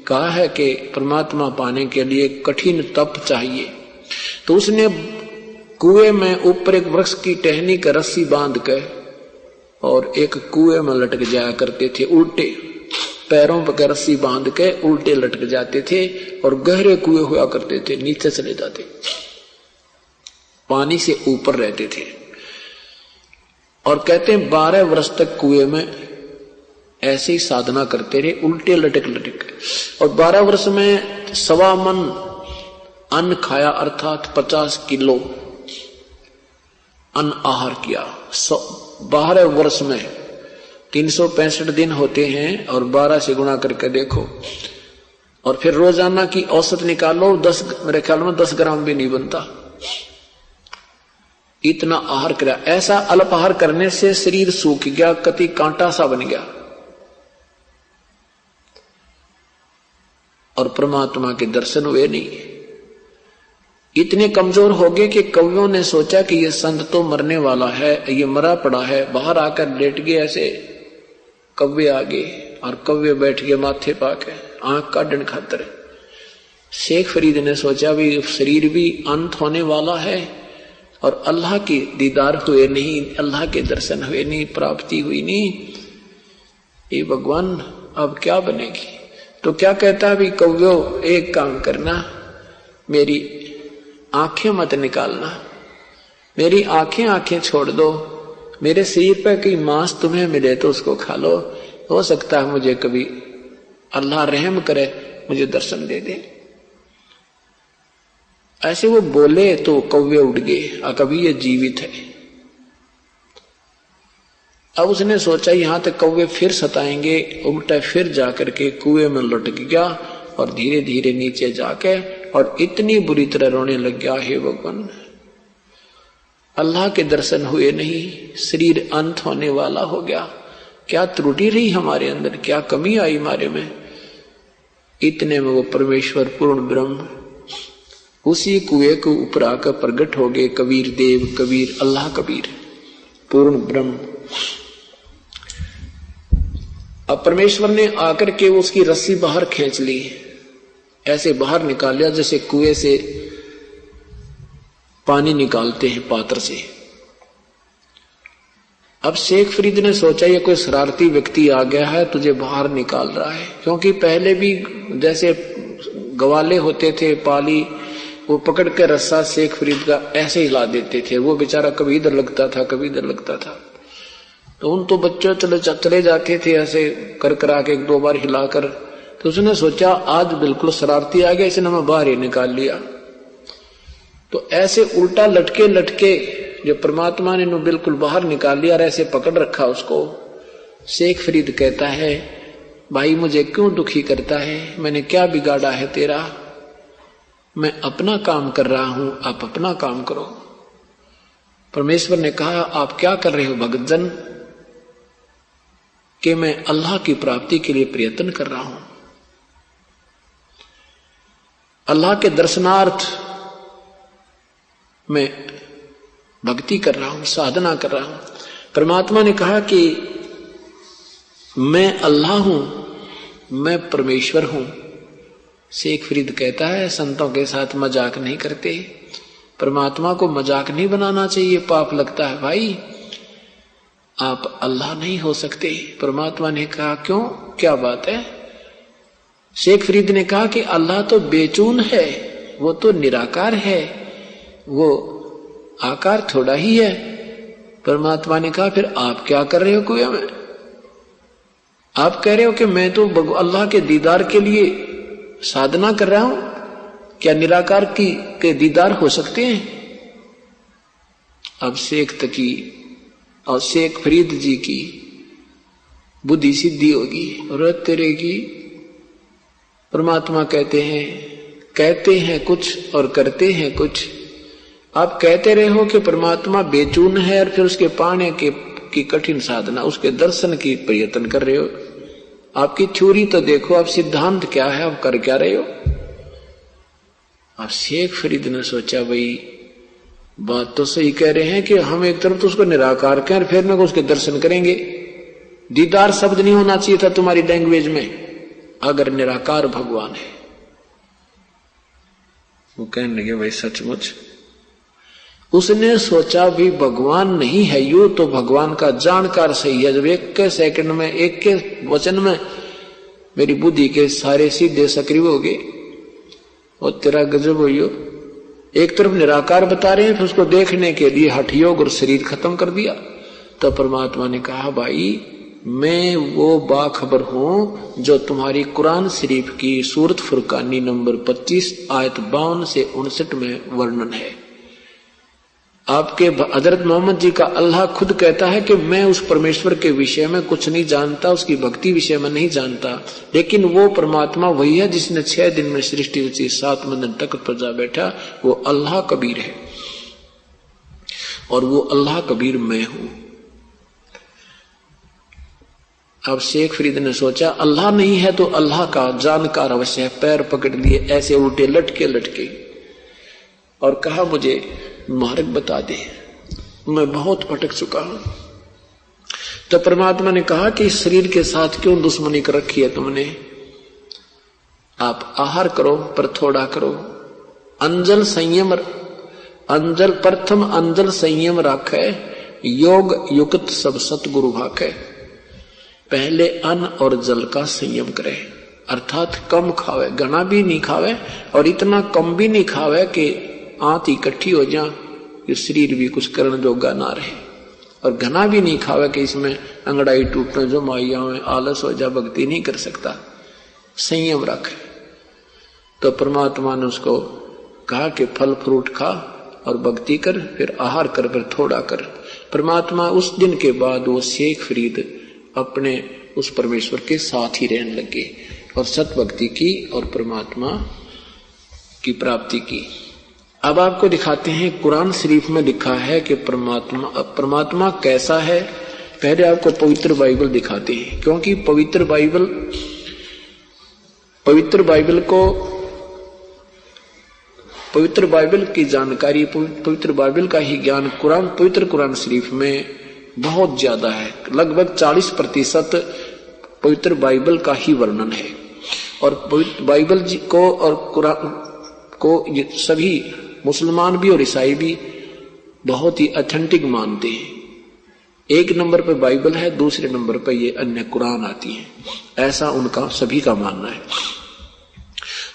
[SPEAKER 2] कहा है कि परमात्मा पाने के लिए कठिन तप चाहिए, तो उसने कुएं में ऊपर एक वृक्ष की टहनी का रस्सी बांध कर और एक कुएं में लटक जाया करते थे। उल्टे पैरों पर रस्सी बांध के उल्टे लटक जाते थे और गहरे कुएं हुआ करते थे, नीचे चले जाते, पानी से ऊपर रहते थे। और कहते हैं 12 वर्ष तक कुएं में ऐसे ही साधना करते रहे, उल्टे लटक लटक। और 12 वर्ष में 1.25 मन अन्न खाया, अर्थात 50 किलो अन्न आहार किया। 12 वर्ष में 365 दिन होते हैं और 12 से गुणा करके देखो, और फिर रोजाना की औसत निकालो, 10 मेरे ख्याल में 10 ग्राम भी नहीं बनता, इतना आहार किया। ऐसा अल्प आहार करने से शरीर सूख गया, कति कांटा सा बन गया और परमात्मा के दर्शन हुए नहीं। इतने कमजोर हो गए कि कवियों ने सोचा कि ये संत तो मरने वाला है, ये मरा पड़ा है, बाहर आकर लेट गए। ऐसे कव्वे आ गए और कव्वे बैठ गए माथे पाके आंख काटने खातर। शेख फरीद ने सोचा भी शरीर भी अंत होने वाला है और अल्लाह की दीदार हुए नहीं, अल्लाह के दर्शन हुए नहीं, प्राप्ति हुई नहीं, ये भगवान अब क्या बनेगी। तो क्या कहता भी कव्यो, एक काम करना, मेरी आंखें मत निकालना, मेरी आंखें छोड़ दो, मेरे शरीर पर कोई मांस तुम्हें मिले तो उसको खा लो, हो सकता है मुझे कभी अल्लाह रहम करे, मुझे दर्शन दे दे। ऐसे वो बोले तो कौवे उड़ गए, कभी ये जीवित है। अब उसने सोचा यहां तक कौवे फिर सताएंगे, उल्टा फिर जाकर के कुएं में लुढ़क गया और धीरे धीरे नीचे जाके और इतनी बुरी तरह रोने लग गया, हे भगवान अल्लाह के दर्शन हुए नहीं, शरीर अंत होने वाला हो गया, क्या त्रुटि रही हमारे अंदर, क्या कमी आई हमारे में। इतने में वो परमेश्वर पूर्ण ब्रह्म उसी कुएं के ऊपर आकर प्रकट हो गए। कबीर देव, कबीर अल्लाह कबीर पूर्ण ब्रह्म। अब परमेश्वर ने आकर के उसकी रस्सी बाहर खींच ली, ऐसे बाहर निकाल लिया जैसे कुएं से पानी निकालते हैं पात्र से। अब शेख फरीद ने सोचा ये कोई शरारती व्यक्ति आ गया है, तुझे बाहर निकाल रहा है, क्योंकि पहले भी जैसे गवाले होते थे पाली, वो पकड़ के रस्सा शेख फरीद का ऐसे हिला देते थे, वो बेचारा कभी इधर लगता था कभी इधर लगता था। तो उन तो बच्चे चले जाते थे ऐसे कर करा के 1-2 बार हिलाकर। तो उसने सोचा आज बिल्कुल शरारती आ गया, इसने मैं बाहर ही निकाल लिया। तो ऐसे उल्टा लटके लटके जो परमात्मा ने बिल्कुल बाहर निकाल लिया और ऐसे पकड़ रखा उसको। शेख फरीद कहता है, भाई मुझे क्यों दुखी करता है, मैंने क्या बिगाड़ा है तेरा, मैं अपना काम कर रहा हूं, आप अपना काम करो। परमेश्वर ने कहा आप क्या कर रहे हो भक्तजन, कि मैं अल्लाह की प्राप्ति के लिए प्रयत्न कर रहा हूं, अल्लाह के दर्शनार्थ मैं भक्ति कर रहा हूं, साधना कर रहा हूं। परमात्मा ने कहा कि मैं अल्लाह हूं, मैं परमेश्वर हूं। शेख फरीद कहता है संतों के साथ मजाक नहीं करते, परमात्मा को मजाक नहीं बनाना चाहिए, पाप लगता है। भाई आप अल्लाह नहीं हो सकते। परमात्मा ने कहा क्यों, क्या बात है। शेख फरीद ने कहा कि अल्लाह तो बेचून है, वो तो निराकार है, वो आकार थोड़ा ही है। परमात्मा ने कहा फिर आप क्या कर रहे हो कुएं में, आप कह रहे हो कि मैं तो अल्लाह के दीदार के लिए साधना कर रहा हूं, क्या निराकार के दीदार हो सकते हैं। अब शेख तकी और शेख फरीद जी की बुद्धि सिद्धि होगी और तेरे की। परमात्मा कहते हैं कुछ और करते हैं कुछ। आप कहते रहे हो कि परमात्मा बेचून है और फिर उसके पाने की कठिन साधना, उसके दर्शन की प्रयत्न कर रहे हो। आपकी थ्योरी तो देखो, आप सिद्धांत क्या है, आप कर क्या रहे हो। अब शेख फरीद ने सोचा भाई बात तो सही कह रहे हैं कि हम एक तरफ तो उसको निराकार कहें और फिर में उसके दर्शन करेंगे। दीदार शब्द नहीं होना चाहिए था तुम्हारी लैंग्वेज में अगर निराकार भगवान है। वो कहने लगे भाई सचमुच। उसने सोचा भी भगवान नहीं है यूं तो भगवान का जानकार सही है। जब एक के सेकंड में, एक के वचन में मेरी बुद्धि के सारे सीधे सक्रिय हो गए और तेरा गजब हो। एक तरफ निराकार बता रहे हैं, फिर उसको देखने के लिए हठ योग और शरीर खत्म कर दिया। तो परमात्मा ने कहा भाई मैं वो बाखबर हूं जो तुम्हारी कुरान शरीफ की सूरत फुरकानी नंबर 25 आयत 52 से 59 में वर्णन है। आपके हजरत मोहम्मद जी का अल्लाह खुद कहता है कि मैं उस परमेश्वर के विषय में कुछ नहीं जानता, उसकी भक्ति विषय में नहीं जानता, लेकिन वो परमात्मा वही है जिसने 6 दिन में सृष्टि रची, 7वें दिन तख्त पर जा बैठा। वो अल्लाह कबीर है और वो अल्लाह कबीर मैं हूं। अब शेख फरीद ने सोचा अल्लाह नहीं है तो अल्लाह का जानकार अवश्य है। पैर पकड़ लिए ऐसे उल्टे लटके और कहा मुझे मार्ग बता दे, मैं बहुत भटक चुका हूं। तो परमात्मा ने कहा कि इस शरीर के साथ क्यों दुश्मनी कर रखी है तुमने। आप आहार करो पर थोड़ा करो। अंजल संयम, अंजल प्रथम अंजल संयम राखे, योग युक्त सब सतगुरु भाखे। पहले अन्न और जल का संयम करे, अर्थात कम खावे, घना भी नहीं खावे और इतना कम भी नहीं खावे कि आंत इकट्ठी हो जा कि शरीर भी कुछ करने जोगा ना रहे, और घना भी नहीं खावे कि इसमें अंगड़ाई टूटने जो माइया में आलस हो जा, भक्ति नहीं कर सकता। संयम रखे। तो परमात्मा ने उसको कहा कि फल फ्रूट खा और भक्ति कर, फिर आहार कर, फिर थोड़ा कर। परमात्मा उस दिन के बाद वो शेख फरीद अपने उस परमेश्वर के साथ ही रहने लगे और सतभक्ति की और परमात्मा की प्राप्ति की। अब आपको दिखाते हैं कुरान शरीफ में लिखा है कि परमात्मा कैसा है। पहले आपको पवित्र बाइबल दिखाते हैं, क्योंकि पवित्र बाइबल की जानकारी, पवित्र बाइबल का ही ज्ञान पवित्र कुरान शरीफ में बहुत ज्यादा है। लगभग 40% पवित्र बाइबल का ही वर्णन है। और पवित्र बाइबल जी को और कुरान को सभी मुसलमान भी और ईसाई भी बहुत ही ऑथेंटिक मानते हैं। एक नंबर पे बाइबल है, दूसरे नंबर पे ये अन्य कुरान आती है, ऐसा उनका सभी का मानना है।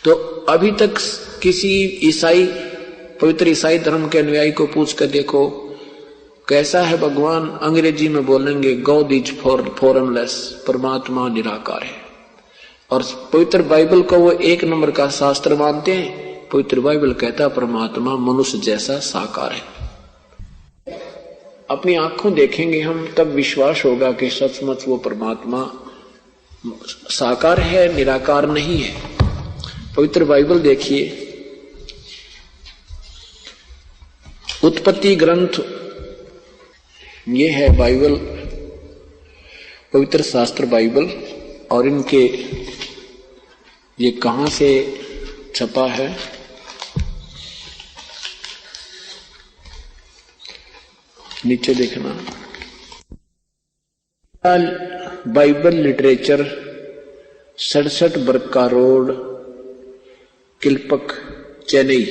[SPEAKER 2] तो अभी तक किसी ईसाई, पवित्र ईसाई धर्म के अनुयायी को पूछ कर देखो कैसा है भगवान, अंग्रेजी में बोलेंगे गॉड इज फॉर्मलेस, परमात्मा निराकार है। और पवित्र बाइबल को वो 1 नंबर का शास्त्र मानते हैं। पवित्र बाइबल कहता परमात्मा मनुष्य जैसा साकार है। अपनी आंखों देखेंगे हम, तब विश्वास होगा कि सचमुच वो परमात्मा साकार है, निराकार नहीं है। पवित्र बाइबल देखिए, उत्पत्ति ग्रंथ ये है बाइबल, पवित्र शास्त्र बाइबल। और इनके ये कहां से छपा है, नीचे देखना, बाइबल लिटरेचर 67 बरका रोड, किलपक, चेन्नई,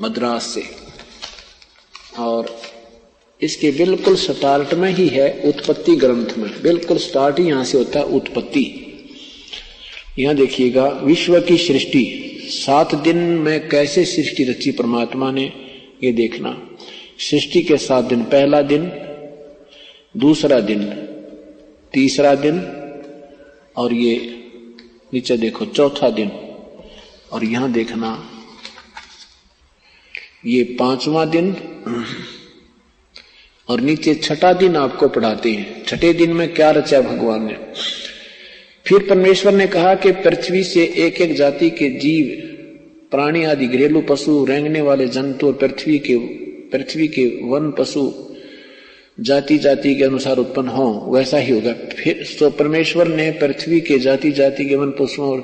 [SPEAKER 2] मद्रास से। और इसके बिल्कुल स्टार्ट में ही है, उत्पत्ति ग्रंथ में बिल्कुल स्टार्ट ही यहां से होता है, उत्पत्ति। यहां देखिएगा, विश्व की सृष्टि 7 दिन में कैसे सृष्टि रची परमात्मा ने, ये देखना। सृष्टि के 7 दिन, पहला दिन, दूसरा दिन, तीसरा दिन, और ये नीचे देखो चौथा दिन। और यहां देखना ये 5वां दिन और नीचे छठा दिन आपको पढ़ाते हैं, छठे दिन में क्या रचा भगवान ने। फिर परमेश्वर ने कहा कि पृथ्वी से एक एक जाति के जीव, प्राणी आदि, घरेलू पशु, रेंगने वाले जंतु और पृथ्वी के वन पशु जाति जाति के अनुसार उत्पन्न हो, वैसा ही होगा। फिर तो परमेश्वर ने पृथ्वी के जाति जाति के वन पशुओं और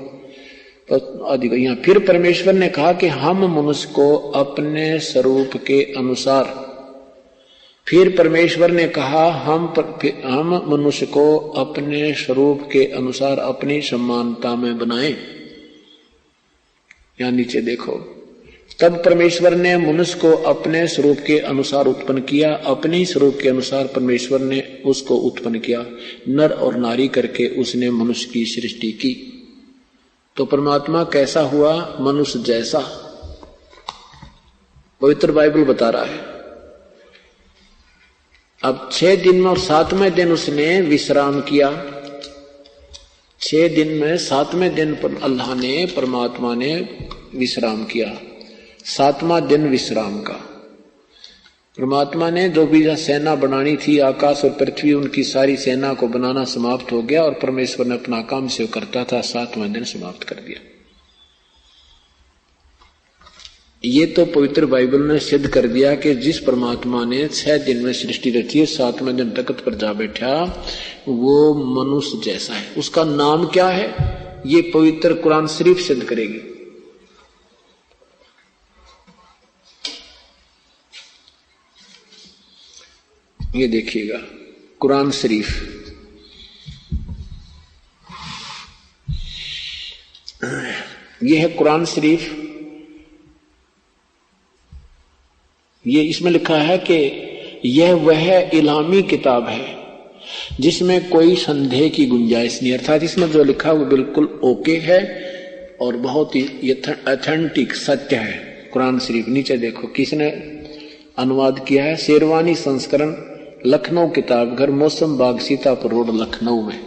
[SPEAKER 2] आदि को यहाँ, फिर परमेश्वर ने कहा कि हम मनुष्य को अपने स्वरूप के अनुसार, फिर परमेश्वर ने कहा हम मनुष्य को अपने स्वरूप के अनुसार अपनी समानता में बनाएं। यहां नीचे देखो, तब परमेश्वर ने मनुष्य को अपने स्वरूप के अनुसार उत्पन्न किया, अपने स्वरूप के अनुसार परमेश्वर ने उसको उत्पन्न किया, नर और नारी करके उसने मनुष्य की सृष्टि की। तो परमात्मा कैसा हुआ? मनुष्य जैसा। पवित्र बाइबल बता रहा है। अब 6 दिन में और 7वें दिन उसने विश्राम किया। 6 दिन में 7वें दिन पर अल्लाह ने, परमात्मा ने विश्राम किया। 7वां दिन विश्राम का। परमात्मा ने जो भी सेना बनानी थी, आकाश और पृथ्वी, उनकी सारी सेना को बनाना समाप्त हो गया और परमेश्वर ने अपना काम से करता था, 7वां दिन समाप्त कर दिया। ये तो पवित्र बाइबल ने सिद्ध कर दिया कि जिस परमात्मा ने 6 दिन में सृष्टि रची है, 7वें दिन तख्त पर जा बैठा, वो मनुष्य जैसा है। उसका नाम क्या है? ये पवित्र कुरान शरीफ सिद्ध करेगी। ये देखिएगा कुरान शरीफ, ये है कुरान शरीफ। ये इसमें लिखा है कि यह वह इलामी किताब है जिसमें कोई संदेह की गुंजाइश नहीं, अर्थात इसमें जो लिखा वो बिल्कुल ओके है और बहुत ही ऑथेंटिक सत्य है। कुरान शरीफ नीचे देखो किसने अनुवाद किया है, शेरवानी संस्करण, लखनऊ किताब घर, मौसम बाग, सीतापुर रोड, लखनऊ में।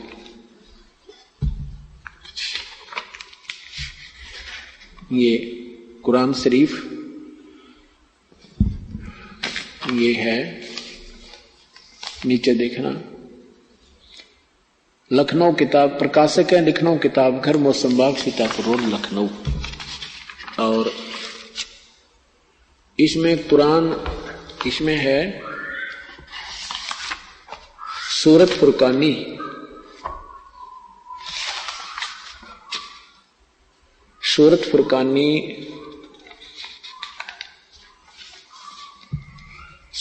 [SPEAKER 2] ये कुरान शरीफ ये है, नीचे देखना, लखनऊ किताब, प्रकाशक है लखनऊ किताब घर, मौसम बाग, सीतापुर रोड, लखनऊ। और इसमें कुरान, इसमें है सूरत फुरकानी, सूरत फुरकानी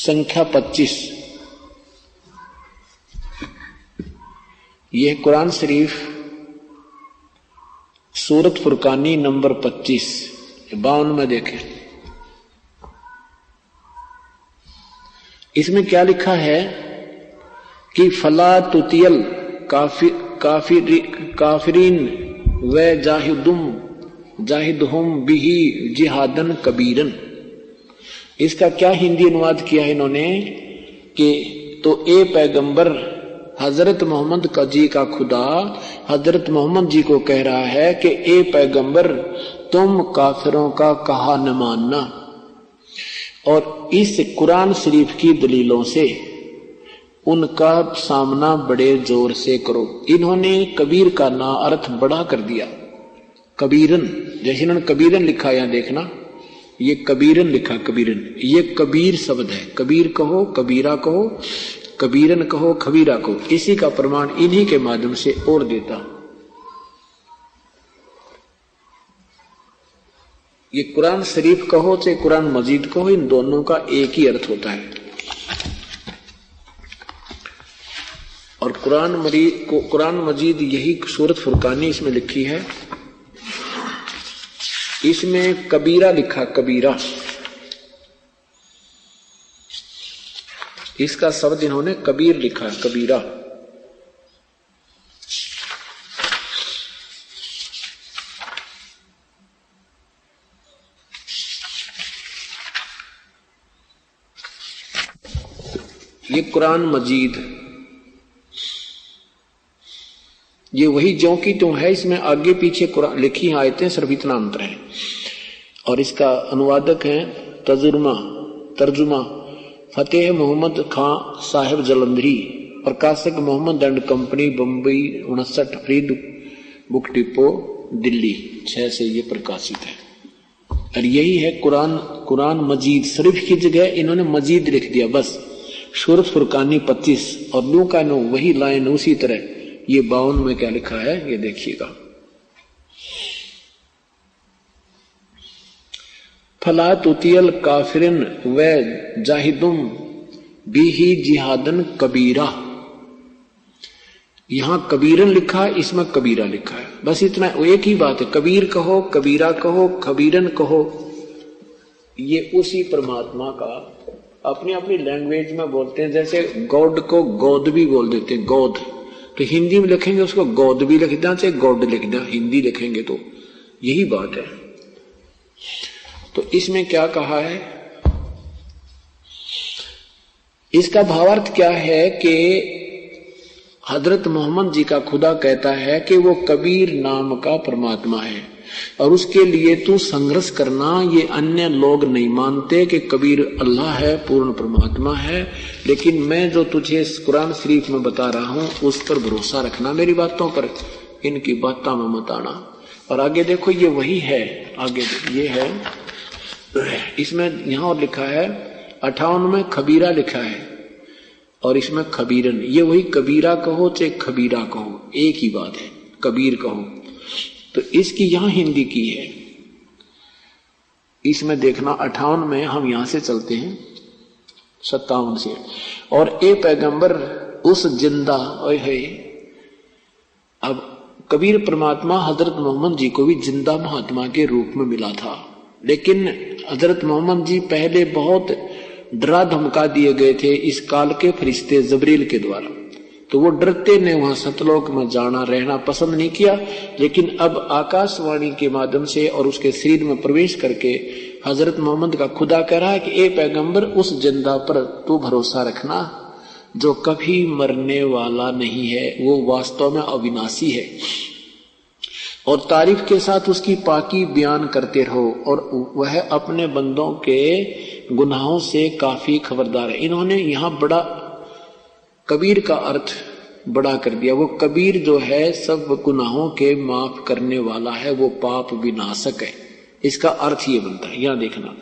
[SPEAKER 2] संख्या 25। यह कुरान शरीफ सूरत फुरकानी नंबर 25, 52 में देखें। इसमें क्या लिखा है कि फला तुतियल काफिरीन व जाहिदहुम बिही जिहादन कबीरन। इसका क्या हिंदी अनुवाद किया है इन्होंने कि तो ए पैगंबर, हजरत मोहम्मद का जी का खुदा हजरत मोहम्मद जी को कह रहा है कि ए पैगंबर, तुम काफिरों का कहा न मानना और इस कुरान शरीफ की दलीलों से उनका सामना बड़े जोर से करो। इन्होंने कबीर का ना अर्थ बड़ा कर दिया, कबीरन, जैसे इन्होंने कबीरन लिखा, यहां देखना, ये कबीरन लिखा, कबीरन, ये कबीर शब्द है। कबीर कहो, कबीरा कहो, कबीरन कहो, खबीरा कहो, इसी का प्रमाण इन्हीं के माध्यम से और देता। ये कुरान शरीफ कहो चाहे कुरान मजीद कहो, इन दोनों का एक ही अर्थ होता है। और कुरान मजीद यही सूरत फुरकानी इसमें लिखी है, इसमें कबीरा लिखा, कबीरा, इसका शब्द इन्होंने कबीर लिखा, कबीरा। ये कुरान मजीद, ये वही ज्यों की त्यों है, इसमें आगे पीछे कुरान लिखी आयतें सिर्फ इतना अंतर है। और इसका अनुवादक है तर्जुमा फतेह मोहम्मद खां साहिब जलंधरी, प्रकाशक Mohammad and company, Bombay 59, Farid book depot, Delhi 6 से ये प्रकाशित है। और यही है कुरान मजीद। शरीफ की जगह इन्होंने मजीद लिख दिया बस। सूरत फुरकानी 25 और लू का 9 वही लाइन उसी तरह। ये 52 में क्या लिखा है ये देखिएगा। फला तुतियल काफिरन व जाहिदुम बिही जिहादन कबीरा। यहां कबीरन लिखा है, इसमें कबीरा लिखा है, बस इतना, एक ही बात है। कबीर कहो, कबीरा कहो, कबीरन कहो, ये उसी परमात्मा का अपनी अपनी लैंग्वेज में बोलते हैं। जैसे गॉड को गोद भी बोल देते हैं, गोद, तो हिंदी में लिखेंगे उसको गोद भी लिख देना, चाहे गॉड लिख देना, हिंदी लिखेंगे तो यही बात है। तो इसमें क्या कहा है, इसका भावार्थ क्या है कि हजरत मोहम्मद जी का खुदा कहता है कि वो कबीर नाम का परमात्मा है और उसके लिए तू संघर्ष करना। ये अन्य लोग नहीं मानते कि कबीर अल्लाह है, पूर्ण परमात्मा है, लेकिन मैं जो तुझे कुरान शरीफ में बता रहा हूं उस पर भरोसा रखना, मेरी बातों पर, इनकी बातों में मत आना। और आगे देखो ये वही है, आगे ये है, इसमें यहां और लिखा है 58 में खबीरा लिखा है और इसमें खबीरन। ये वही कबीरा कहो चाहे खबीरा कहो, एक ही बात है, कबीर कहो। तो इसकी यहां हिंदी की है, इसमें देखना 58 में, हम यहां से चलते हैं 57 से। और ए पैगंबर उस जिंदा, है अब कबीर परमात्मा हजरत मोहम्मद जी को भी जिंदा महात्मा के रूप में मिला था, लेकिन हजरत मोहम्मद जी पहले बहुत डरा धमका दिए गए थे इस काल के फरिश्ते जबरील के द्वारा, तो वो डरते ने वहां सतलोक में जाना रहना पसंद नहीं किया। लेकिन अब आकाशवाणी के माध्यम से और उसके शरीर में प्रवेश करके हजरत मोहम्मद का खुदा कह रहा है कि ए पैगंबर उस जिंदा पर तू भरोसा रखना जो कभी मरने वाला नहीं है, वो वास्तव में अविनाशी है, और तारीफ के साथ उसकी पाकी बयान करते रहो, और वह अपने बंदों के गुनाहों से काफी खबरदार है। इन्होंने यहां बड़ा कबीर का अर्थ बड़ा कर दिया। वो कबीर जो है सब गुनाहों के माफ करने वाला है, वो पाप विनाशक है, इसका अर्थ ये बनता है। यहां देखना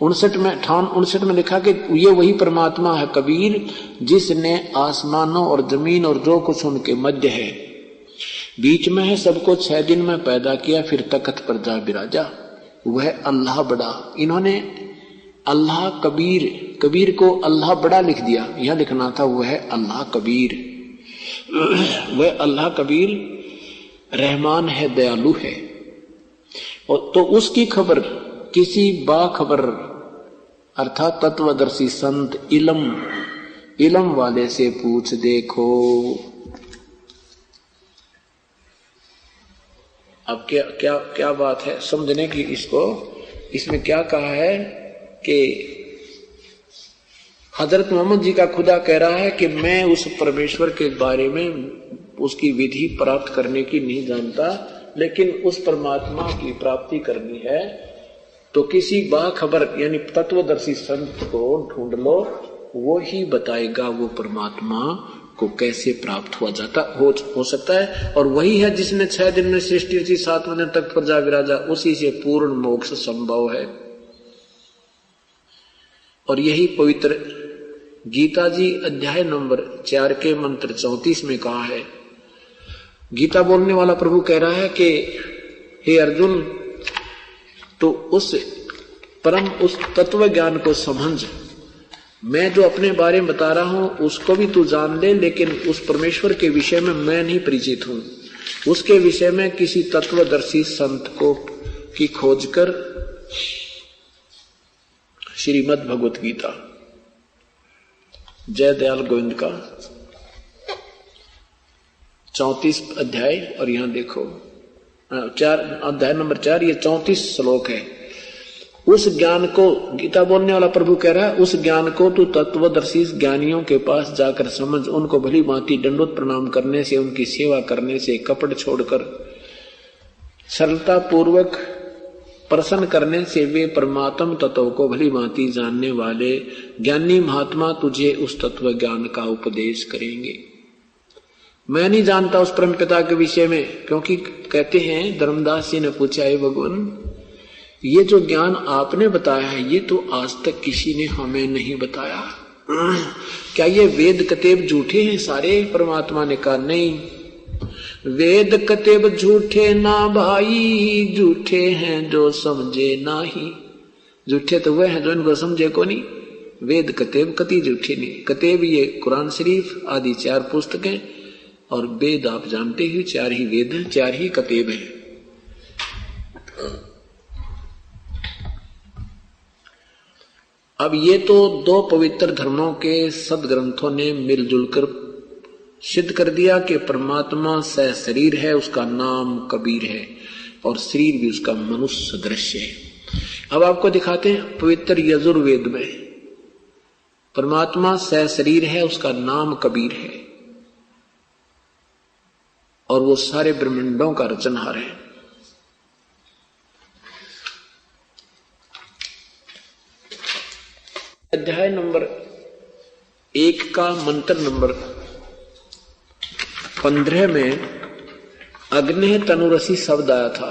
[SPEAKER 2] 59 में लिखा कि ये वही परमात्मा है कबीर जिसने आसमानों और जमीन और जो कुछ उनके मध्य है, बीच में है, सबको 6 दिन में पैदा किया, फिर तख्त पर जा बिराजा, वह अल्लाह बड़ा। इन्होंने अल्लाह कबीर, कबीर को अल्लाह बड़ा लिख दिया, यह लिखना था वह अल्लाह कबीर। वह अल्लाह कबीर रहमान है, दयालु है। और तो उसकी खबर किसी बाखबर अर्थात तत्वदर्शी संत इलम वाले से पूछ देखो। अब क्या बात है समझने की इसको। इसमें क्या कहा है कि हजरत मोहम्मद जी का खुदा कह रहा है कि मैं उस परमेश्वर के बारे में उसकी विधि प्राप्त करने की नहीं जानता, लेकिन उस परमात्मा की प्राप्ति करनी है तो किसी बाखबर यानी तत्वदर्शी संत को ढूंढ लो, वो ही बताएगा वो परमात्मा को कैसे प्राप्त हुआ जाता हो सकता है। और वही है जिसने 6 दिन में सृष्टि रची, 7वें दिन तक पर जा विराजा, उसी से पूर्ण मोक्ष संभव है। और यही पवित्र गीता जी अध्याय नंबर 4 के मंत्र 34 में कहा है। गीता बोलने वाला प्रभु कह रहा है कि हे अर्जुन, तो उस परम उस तत्व ज्ञान को समझ, मैं जो अपने बारे में बता रहा हूं उसको भी तू जान ले, लेकिन उस परमेश्वर के विषय में मैं नहीं परिचित हूं, उसके विषय में किसी तत्वदर्शी संत को की खोज कर। श्रीमद् भगवत गीता जय दयाल गोविंद का 34 अध्याय, और यहां देखो 4 अध्याय नंबर 4, ये 34 श्लोक है। उस ज्ञान को गीता बोलने वाला प्रभु कह रहा है, उस ज्ञान को तू तत्वदर्शी ज्ञानियों के पास जाकर समझ, उनको भली भांति दंडोत प्रणाम करने से, उनकी सेवा करने से, कपट छोड़कर सरलता पूर्वक प्रसन्न करने से वे परमात्म तत्व को भली भांति जानने वाले ज्ञानी महात्मा तुझे उस तत्व ज्ञान का उपदेश करेंगे। मैं नहीं जानता उस परम पिता के विषय में, क्योंकि कहते हैं धर्मदास जी ने पूछा, है भगवान ये जो ज्ञान आपने बताया है ये तो आज तक किसी ने हमें नहीं बताया, क्या ये वेद कतेब झूठे हैं सारे? परमात्मा ने कहा नहीं, वेद कतेब झूठे ना भाई, झूठे हैं जो समझे नाही। झूठे तो वह हैं जो इनको समझे को नहीं। वेद कतेब कति झूठे नहीं। कतेब ये कुरान शरीफ आदि 4 पुस्तकें, और वेद आप जानते ही 4 ही वेद हैं, 4 ही कतेब हैं। अब ये तो 2 पवित्र धर्मों के सदग्रंथों ने मिलजुल कर सिद्ध कर दिया कि परमात्मा सह शरीर है, उसका नाम कबीर है, और शरीर भी उसका मनुष्य दृश्य है। अब आपको दिखाते हैं पवित्र यजुर्वेद में परमात्मा सह शरीर है, उसका नाम कबीर है, और वो सारे ब्रह्मांडों का रचनहार है। अध्याय नंबर 1 का मंत्र नंबर 15 में अग्नि तनुरसी शब्द आया था,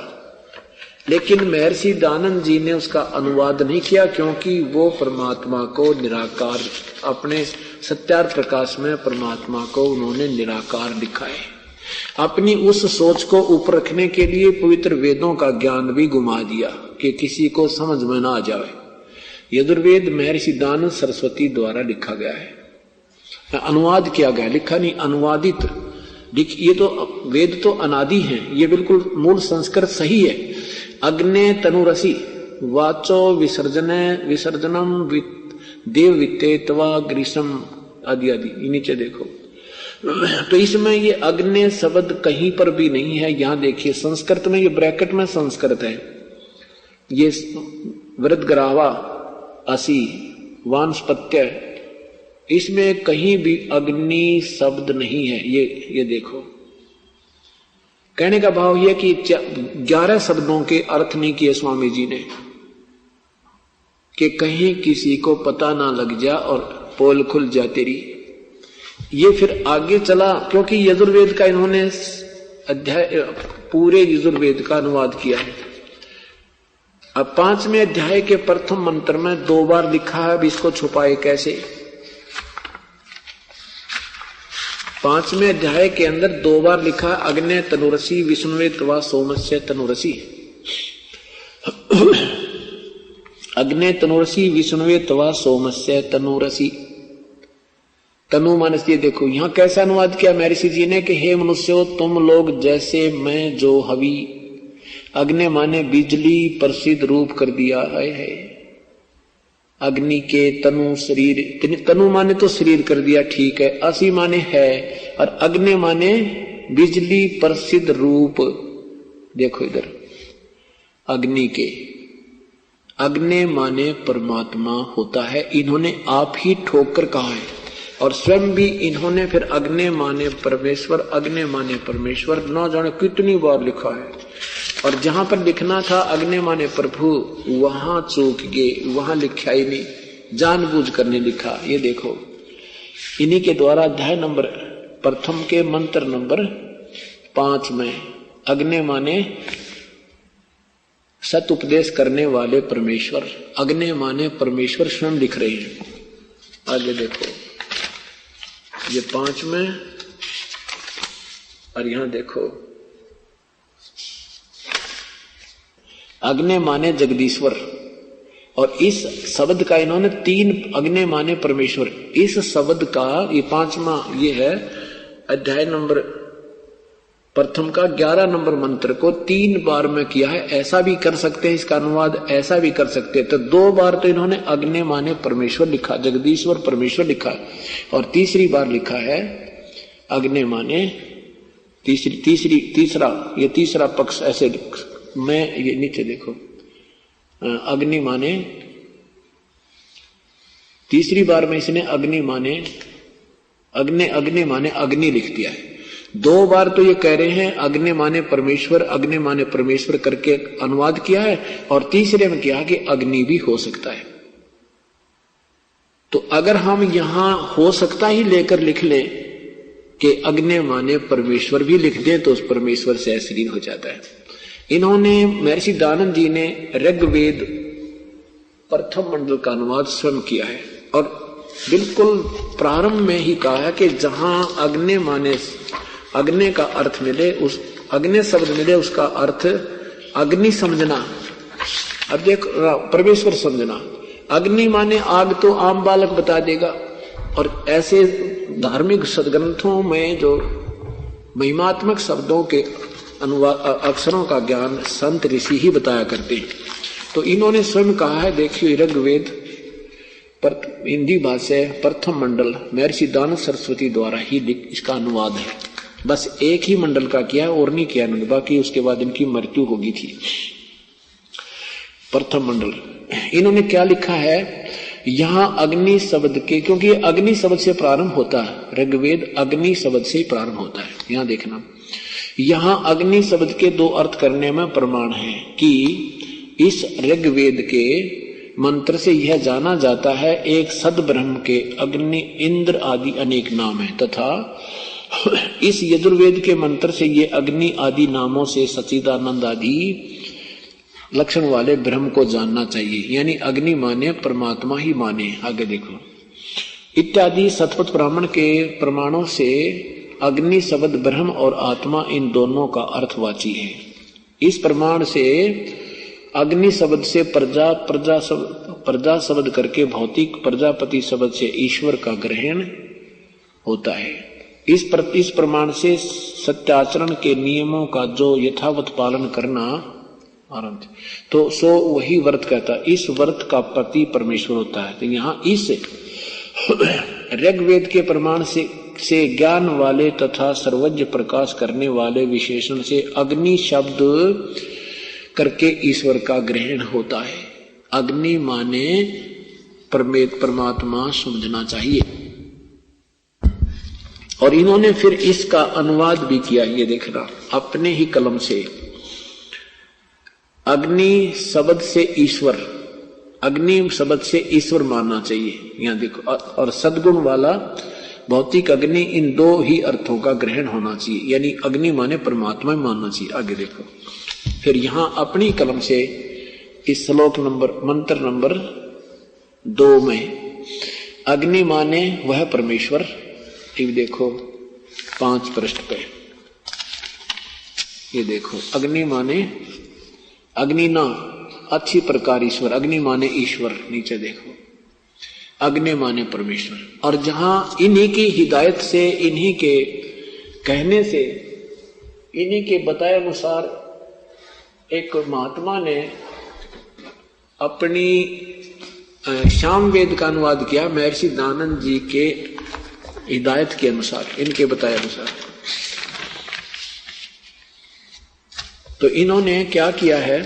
[SPEAKER 2] लेकिन महर्षि दानंद जी ने उसका अनुवाद नहीं किया, क्योंकि वो परमात्मा को निराकार, अपने सत्यार प्रकाश में परमात्मा को उन्होंने निराकार लिखा है। अपनी उस सोच को ऊपर रखने के लिए पवित्र वेदों का ज्ञान भी घुमा दिया कि किसी को समझ में ना आ जाए। यजुर्वेद महर्षि दानंद सरस्वती द्वारा लिखा गया है, अनुवाद किया गया, लिखा नहीं, अनुवादित। ये तो वेद तो अनादि हैं, ये बिल्कुल मूल संस्कृत सही है। अग्ने तनुरसी वाचो विसर्जनम देव वित्तेत्वा ग्रीष्म आदि आदि, नीचे देखो। तो इसमें ये अग्नि शब्द कहीं पर भी नहीं है। यहां देखिए संस्कृत में, ये ब्रैकेट में संस्कृत है, ये वृद्धग्रावा असी वानस्पत्य, इसमें कहीं भी अग्नि शब्द नहीं है। ये देखो, कहने का भाव यह कि 11 शब्दों के अर्थ नहीं किए स्वामी जी ने, कि कहीं किसी को पता ना लग जा और पोल खुल जा तेरी। ये फिर आगे चला, क्योंकि यजुर्वेद का इन्होंने अध्याय, पूरे यजुर्वेद का अनुवाद किया है। अब 5वें अध्याय के प्रथम मंत्र में 2 बार लिखा है, अब इसको छुपाए कैसे? 5वें अध्याय के अंदर 2 बार लिखा, अग्ने तनुरसी विष्णुवे त्वा सोमस्य तनुरसी। अग्ने तनुरसी विष्णुवे त्वा सोमस्य तनुरसी। तनु मानस, ये देखो यहां कैसा अनुवाद किया महर्षि जी ने कि हे मनुष्यों, तुम लोग जैसे मैं जो हवि, अग्नि माने बिजली प्रसिद्ध रूप कर दिया है। अग्नि के तनु शरीर, तनु माने तो शरीर कर दिया, ठीक है। असी माने है, और अग्नि माने बिजली प्रसिद्ध रूप। देखो इधर अग्नि के, अग्नि माने परमात्मा होता है, इन्होंने आप ही ठोक कर कहा है, और स्वयं भी इन्होंने फिर अग्नि माने परमेश्वर, अग्नि माने परमेश्वर न जाने कितनी बार लिखा है। और जहां पर लिखना था अग्नि माने प्रभु, वहां चूक गए, वहां लिखा ही नहीं, जानबूझ करने लिखा। ये देखो इन्हीं के द्वारा अध्याय नंबर प्रथम के मंत्र नंबर 5 में अग्नि माने सत उपदेश करने वाले परमेश्वर, अग्नि माने परमेश्वर स्वयं लिख रहे हैं। आगे देखो ये 5 में, और यहां देखो अग्नि माने जगदीश्वर, और इस शब्द का इन्होंने 3 अग्नि माने परमेश्वर, इस शब्द का ये 5वां ये है अध्याय नंबर प्रथम का 11 नंबर मंत्र को 3 बार में किया है। ऐसा भी कर सकते हैं, इसका अनुवाद ऐसा भी कर सकते हैं। तो 2 बार तो इन्होंने अग्नि माने परमेश्वर लिखा, जगदीश्वर परमेश्वर लिखा, और तीसरी बार लिखा है अग्नि माने तीसरा पक्ष। ऐसे मैं ये नीचे देखो, अग्नि माने तीसरी बार में इसने अग्नि माने अग्नि माने अग्नि लिख दिया है। 2 बार तो ये कह रहे हैं अग्नि माने परमेश्वर, अग्नि माने परमेश्वर करके अनुवाद किया है, और तीसरे में किया कि अग्नि भी हो सकता है। तो अगर हम यहां हो सकता ही लेकर लिख ले कि अग्नि माने परमेश्वर भी लिख दें तो उस परमेश्वर से अश्लील हो जाता है। इन्होंने महर्षि दयानंद जी ने ऋग्वेद प्रथम मंडल का अनुवाद स्वयं किया है, और बिल्कुल प्रारंभ में ही कहा है कि जहां अग्नि माने अग्नि का अर्थ मिले, उस अग्नि शब्द मिले, उसका अर्थ अग्नि समझना। अब देख परमेश्वर समझना, अग्नि माने आग तो आम बालक बता देगा, और ऐसे धार्मिक ग्रंथों में जो महिमात्मक शब्दों के अक्षरों का ज्ञान संत ऋषि ही बताया करते हैं। तो इन्होंने स्वयं कहा है, देखिए ऋग्वेद हिंदी भाषा प्रथम मंडल महर्षि दयानंद सरस्वती द्वारा ही इसका अनुवाद है। बस एक ही मंडल का किया और नहीं किया इन्होंने, बाकी उसके बाद इनकी मृत्यु होगी थी। प्रथम मंडल इन्होंने क्या लिखा है, यहां अग्नि शब्द के, क्योंकि अग्नि शब्द से प्रारंभ होता है, ऋग्वेद अग्नि शब्द से प्रारंभ होता है। यहां देखना, यहां अग्नि शब्द के 2 अर्थ करने में प्रमाण है कि इस ऋग्वेद के मंत्र से यह जाना जाता है एक सद ब्रह्म के अग्नि इंद्र आदि अनेक नाम है, तथा इस यजुर्वेद के मंत्र से ये अग्नि आदि नामों से सच्चिदानंद आदि लक्षण वाले ब्रह्म को जानना चाहिए। यानी अग्नि माने परमात्मा ही माने। आगे देखो, इत्यादि सतपथ ब्राह्मण के प्रमाणों से अग्नि शब्द ब्रह्म और आत्मा इन दोनों का अर्थवाची है। इस प्रमाण से अग्नि शब्द से प्रजा शब्द करके भौतिक प्रजापति शब्द से ईश्वर का ग्रहण होता है। इस प्रमाण से सत्याचरण के नियमों का जो यथावत पालन करना आरंभ, तो सो वही व्रत कहता है। इस व्रत का पति परमेश्वर होता है। तो यहाँ इस ऋग्वेद के प्रमाण से ज्ञान वाले तथा सर्वज्ञ प्रकाश करने वाले विशेषण से अग्नि शब्द करके ईश्वर का ग्रहण होता है। अग्नि माने परमात्मा समझना चाहिए। और इन्होंने फिर इसका अनुवाद भी किया, ये देखना अपने ही कलम से। अग्नि शब्द से ईश्वर, अग्नि शब्द से ईश्वर मानना चाहिए। यहां देखो, और सद्गुण वाला भौतिक अग्नि, इन 2 ही अर्थों का ग्रहण होना चाहिए। यानी अग्नि माने परमात्मा मानना चाहिए। आगे देखो, फिर यहां अपनी कलम से इस श्लोक मंत्र नंबर 2 में अग्नि माने वह परमेश्वर, ये देखो 5 पृष्ठ पे, ये देखो अग्नि माने अग्नि ना अच्छी प्रकार ईश्वर, अग्नि माने ईश्वर। नीचे देखो, अग्नि माने परमेश्वर। और जहां इन्हीं की हिदायत से, इन्हीं के कहने से, इन्हीं के बताए अनुसार एक महात्मा ने अपनी श्याम वेद का अनुवाद किया महर्षि दयानंद जी के हिदायत के अनुसार, इनके बताए अनुसार। तो इन्होंने क्या किया है,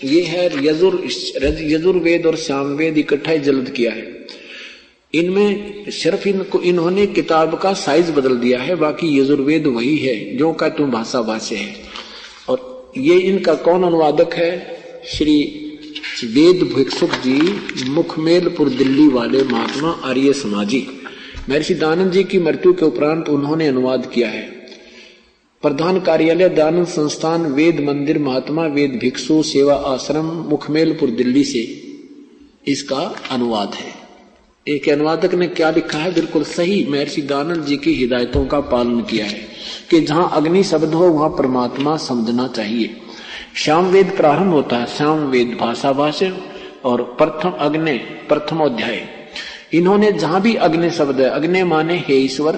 [SPEAKER 2] ये है यजुर्वेद और सामवेद इकट्ठा ही जल्द किया है। इनमें सिर्फ इन्होंने किताब का साइज बदल दिया है, बाकी यजुर्वेद वही है जो का तुम भाषा भाष्य है। और ये इनका कौन अनुवादक है, श्री वेद भिक्षुक जी, मुखमेलपुर दिल्ली वाले महात्मा आर्य समाजी। महर्षि दयानंद जी की मृत्यु के उपरांत उन्होंने अनुवाद किया है। प्रधान कार्यालय दयानंद संस्थान, वेद मंदिर, महात्मा वेद भिक्षु सेवा आश्रम, मुखमेलपुर दिल्ली से इसका अनुवाद है। एक अनुवादक ने क्या लिखा है, बिल्कुल सही महर्षि दयानंद जी की हिदायतों का पालन किया है कि जहां अग्नि शब्द हो वहां परमात्मा समझना चाहिए। श्याम वेद प्रारंभ होता है, श्याम वेद भाषा भाष्य और प्रथम अध्याय। इन्होंने जहां भी अग्नि शब्द है, अग्नि माने हे ईश्वर,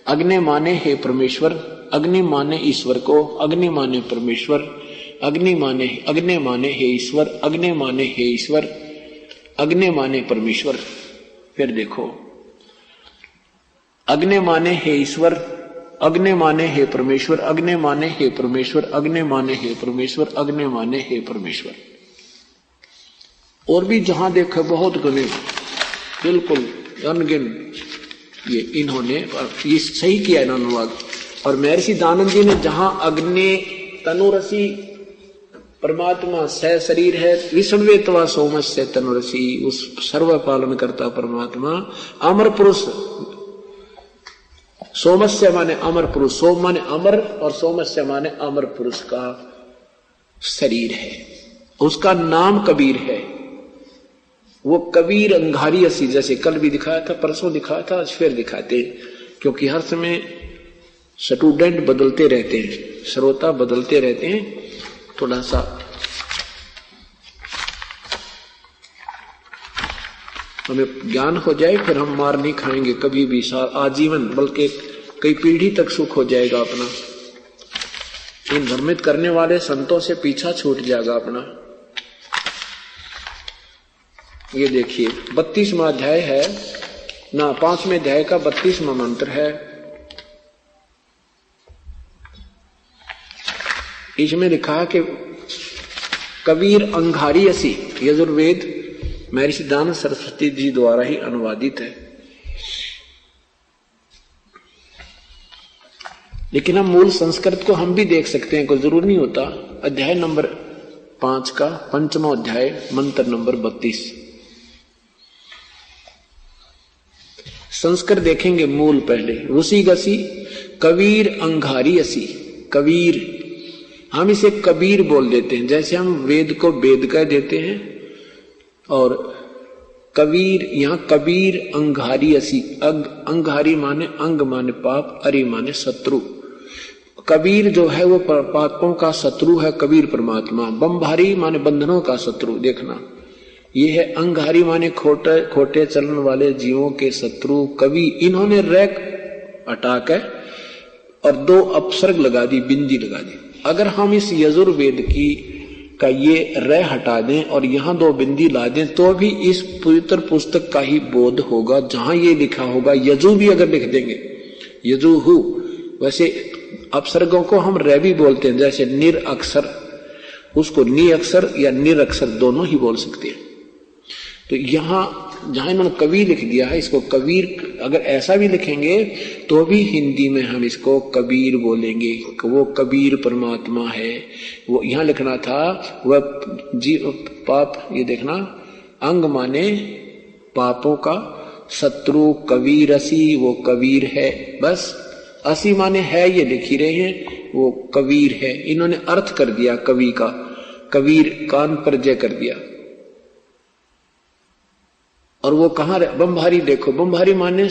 [SPEAKER 2] अग्नि माने हे परमेश्वर, अग्नि माने ईश्वर को, अग्नि माने परमेश्वर, अग्नि माने हे ईश्वर, अग्नि माने हे ईश्वर, अग्नि माने परमेश्वर। फिर देखो, अग्नि माने हे ईश्वर, अग्नि माने हे परमेश्वर, अग्नि माने हे परमेश्वर, अग्नि माने हे परमेश्वर, अग्नि माने हे परमेश्वर। और भी जहां देखो बहुत गुने, बिल्कुल अनगिन ये इन्होंने ये सही किया इन्होंने अनुवाद। और महर्षि दानंद जी ने जहां अग्नि तनुरसी परमात्मा सह शरीर है, विष्णुवेत्वा सोमस्य तनुरसी, उस सर्व पालन करता परमात्मा अमर पुरुष, सोमस्य माने अमर पुरुष, सोम माने अमर और सोमस्य माने अमर पुरुष का शरीर है, उसका नाम कबीर है। वो कबीर अंगारी असी, जैसे कल भी दिखाया था, परसों दिखाया था, आज फिर दिखाते हैं, क्योंकि हर समय स्टूडेंट बदलते रहते हैं, श्रोता बदलते रहते हैं। थोड़ा सा हमें ज्ञान हो जाए, फिर हम मार नहीं खाएंगे कभी भी, आजीवन, बल्कि कई पीढ़ी तक सुख हो जाएगा अपना। इन भ्रमित करने वाले संतों से पीछा छूट जाएगा अपना। ये देखिए 32वां अध्याय है ना, 5वें अध्याय का 32वां मंत्र है। इसमें लिखा है कि कबीर अंगारी असी, यजुर्वेद महर्षि दानंद सरस्वती जी द्वारा ही अनुवादित है। लेकिन हम मूल संस्कृत को हम भी देख सकते हैं, कोई जरूर नहीं होता। अध्याय नंबर 5 का 5वां अध्याय मंत्र नंबर 32 संस्कृत देखेंगे मूल पहले। उसी गसी कबीर अंगारी असी, कबीर हम इसे कबीर बोल देते हैं, जैसे हम वेद को वेद कह देते हैं। और कबीर, यहां कबीर अंगारी असी, अंगारी माने अंग माने पाप, अरि माने शत्रु। कबीर जो है वो पापों का शत्रु है, कबीर परमात्मा। बमभारी माने बंधनों का शत्रु, देखना ये है। अंगारी माने खोटे खोटे चलन वाले जीवों के शत्रु कवि। इन्होंने रैक हटा के और 2 अपसर्ग लगा दी, बिंदी लगा दी। अगर हम इस यजुर्वेद की का ये रे हटा दें और यहां 2 बिंदी ला दें, तो भी इस पवित्र पुस्तक का ही बोध होगा। जहां ये लिखा होगा, यजु भी अगर लिख देंगे, यजुहु, वैसे अपसर्गों को हम रे भी बोलते हैं, जैसे निर अक्षर, उसको नि अक्षर या निर अक्षर दोनों ही बोल सकते हैं। तो यहां जहां इन्होंने कवि लिख दिया है, इसको कबीर अगर ऐसा भी लिखेंगे तो भी हिंदी में हम इसको कबीर बोलेंगे। वो कबीर परमात्मा है। वो यहां लिखना था वह जीव पाप, ये देखना अंग माने पापों का शत्रु, कबीर असी, वो कबीर है। बस असी माने है, ये लिख ही रहे हैं, वो कबीर है। इन्होंने अर्थ कर दिया कवि का, कबीर कान पर जय कर दिया। और वो कहां बमभारी, देखो बमभारी माने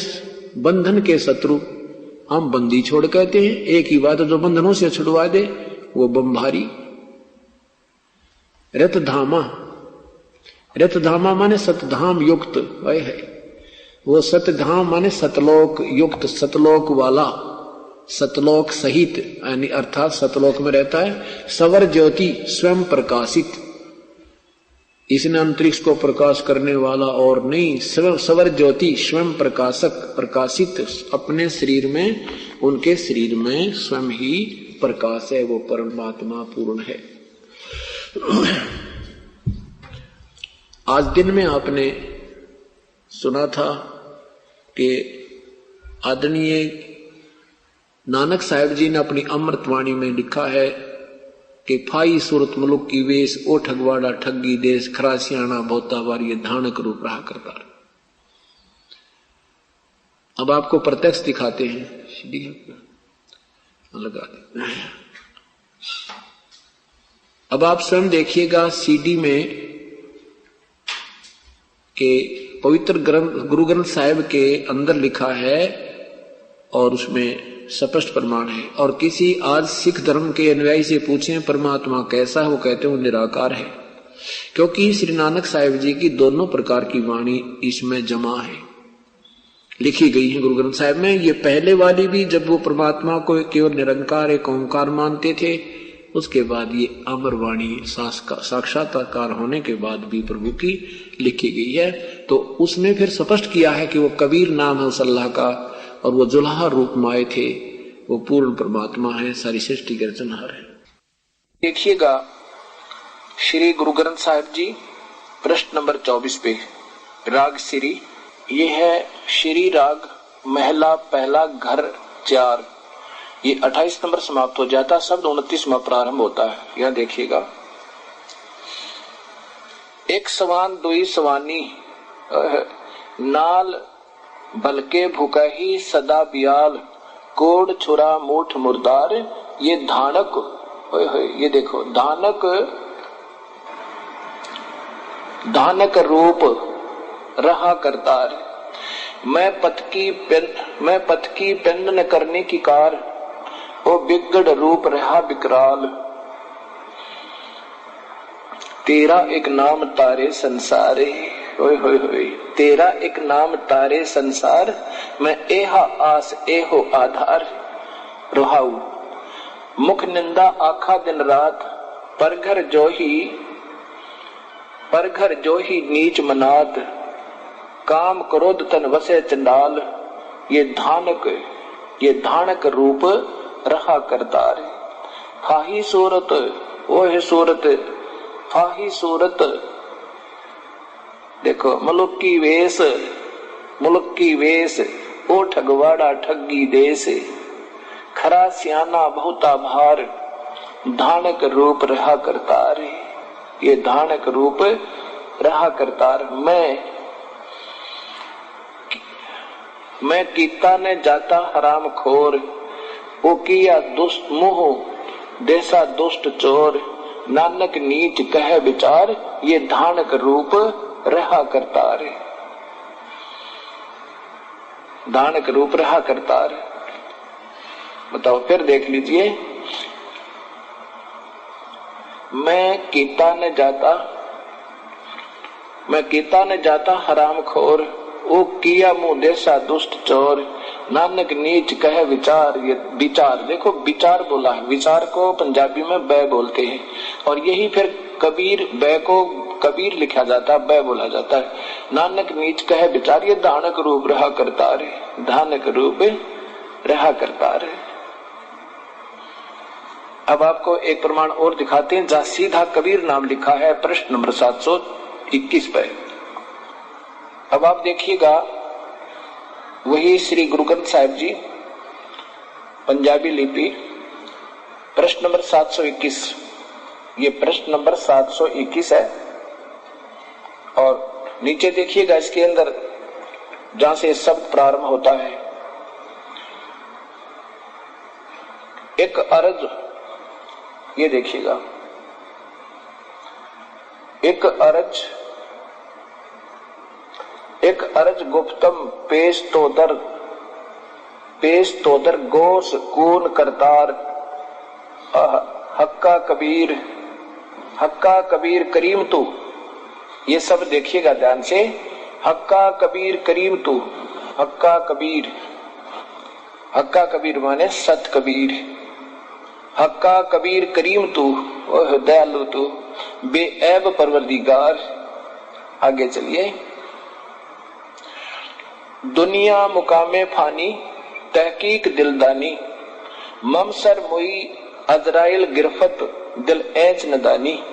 [SPEAKER 2] बंधन के शत्रु। हम बंदी छोड़ कहते हैं, एक ही बात जो बंधनों से छुड़वा दे वो बमभारी। रतधामा, रतधामा माने सतधाम युक्त, वह है वो सतधाम माने सतलोक युक्त, सतलोक वाला, सतलोक सहित, यानी अर्थात सतलोक में रहता है। सवर ज्योति स्वयं प्रकाशित, इसने अंतरिक्ष को प्रकाश करने वाला और नहीं। सवर ज्योति स्वयं प्रकाशक, प्रकाशित, अपने शरीर में, उनके शरीर में स्वयं ही प्रकाश है, वो परमात्मा पूर्ण है। आज दिन में आपने सुना था कि आदरणीय नानक साहिब जी ने अपनी अमृतवाणी में लिखा है कि फाई सूरत मुलुक की वेश, ओ ठगवाड़ा ठगी देश, खरासियाना बोता वारी धानक रूप रहा करता। अब आपको प्रत्यक्ष दिखाते हैं, लगा दे। अब आप स्वयं देखिएगा सीडी में कि पवित्र ग्रंथ गुरु ग्रंथ साहिब के अंदर लिखा है और उसमें स्पष्ट प्रमाण है। और किसी आज सिख धर्म के अनुयायी से पूछें परमात्मा कैसा है, वो कहते हैं वो निराकार है, क्योंकि श्री नानक साहिब जी की दोनों प्रकार की वाणी इसमें जमा है, लिखी गई है गुरु ग्रंथ साहिब में। ये पहले वाली भी जब वो परमात्मा को केवल निरंकार एक ओंकार मानते थे, उसके बाद ये अमर वाणी साक्षात्कार होने के बाद भी प्रभु की लिखी गई है। तो उसने फिर स्पष्ट किया है कि वो कबीर नाम है उस अल्लाह का, और वो जुल्हा रूप में आए थे, वो पूर्ण परमात्मा है, सारी सृष्टि के रचनहार है। देखिएगा श्री गुरु ग्रंथ साहिब जी पृष्ठ नंबर 24 पे राग श्री, ये है श्री राग महला पहला घर 4, ये 28 नंबर समाप्त हो जाता, शब्द 29वां प्रारंभ होता है। यह देखिएगा, एक सवान दुई सवानी, नाल बलके भुकही सदा बियाल, कोड छुरा मूठ मुर्दार, ये धानक, ये देखो धानक रूप रहा करतार, मैं पथ की पेंद न करने की कार, ओ बिगड़ रूप रहा विकराल, तेरा एक नाम तारे संसारे, होय होय होय, तेरा एक नाम तारे संसार, मैं एहा आस एहो आधार, रोहाऊ मुख निंदा आखा दिन रात, पर घर जो ही नीच मनात, काम क्रोध तन वसे चंडाल, ये धानक रूप रहा करतार, फाही सूरत ओह सूरत, फाही सूरत, देखो मुल्क की वेश, ओ ठगवाड़ा ठगी देश, खरा सियाना बहुता भार, धानक रूप रहा करतार, ये धानक रूप रहा करतार, मैं कीता ने जाता हराम खोर, ओ किया दुष्ट मुह देसा दुष्ट चोर, नानक नीच कह विचार, ये धानक रूप रहा करतार, धानक रूप रहा करतार। बताओ, फिर देख लीजिए, मैं कीता न जाता हराम खोर, ओ किया मुंह देसा दुष्ट चोर, नानक नीच कह विचार, ये विचार, देखो विचार बोला है, विचार को पंजाबी में बै बोलते हैं, और यही फिर कबीर, बै को कबीर लिखा जाता है, बै बोला जाता है, नानक नीच कह विचार, ये धानक रूप रहा करतार, धानक रूप रहा करतार। अब आपको एक प्रमाण और दिखाते हैं, जहां सीधा कबीर नाम लिखा है, प्रश्न नंबर 721 पे। अब आप देखिएगा, वही श्री गुरु ग्रंथ साहिब जी, पंजाबी लिपि, प्रश्न नंबर 721, ये प्रश्न नंबर 721 है, और नीचे देखिएगा इसके अंदर जहां से शब्द प्रारंभ होता है, एक अर्ज, ये देखिएगा, एक अर्ज गुप्तम पेश तोदर गोस कून करतार, हक्का कबीर करीम तू, ये सब देखिएगा ध्यान से, हक्का कबीर करीम तू, हक्का कबीर माने सत कबीर, हक्का कबीर करीम तू, ओह दयालु तू, बेऐब परवरदिगार। आगे चलिए, दुनिया मुकामे फानी तहकीक दिलदानी, ममसर मुई अजराइल गिरफत दिल ऐच नदानी।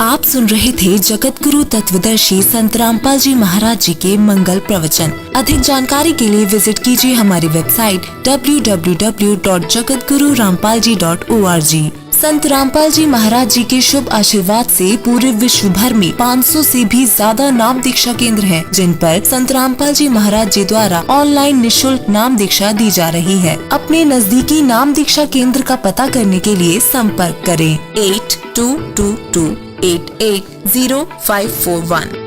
[SPEAKER 3] आप सुन रहे थे जगत गुरु तत्वदर्शी संत रामपाल जी महाराज जी के मंगल प्रवचन। अधिक जानकारी के लिए विजिट कीजिए हमारी वेबसाइट www.jagatgururampalji.org। संत रामपाल जी महाराज जी के शुभ आशीर्वाद से पूरे विश्व भर में 500 से भी ज्यादा नाम दीक्षा केंद्र हैं, जिन पर संत रामपाल जी महाराज जी द्वारा ऑनलाइन निशुल्क नाम दीक्षा दी जा रही है। अपने नजदीकी नाम दीक्षा केंद्र का पता करने के लिए संपर्क करें 8222880541।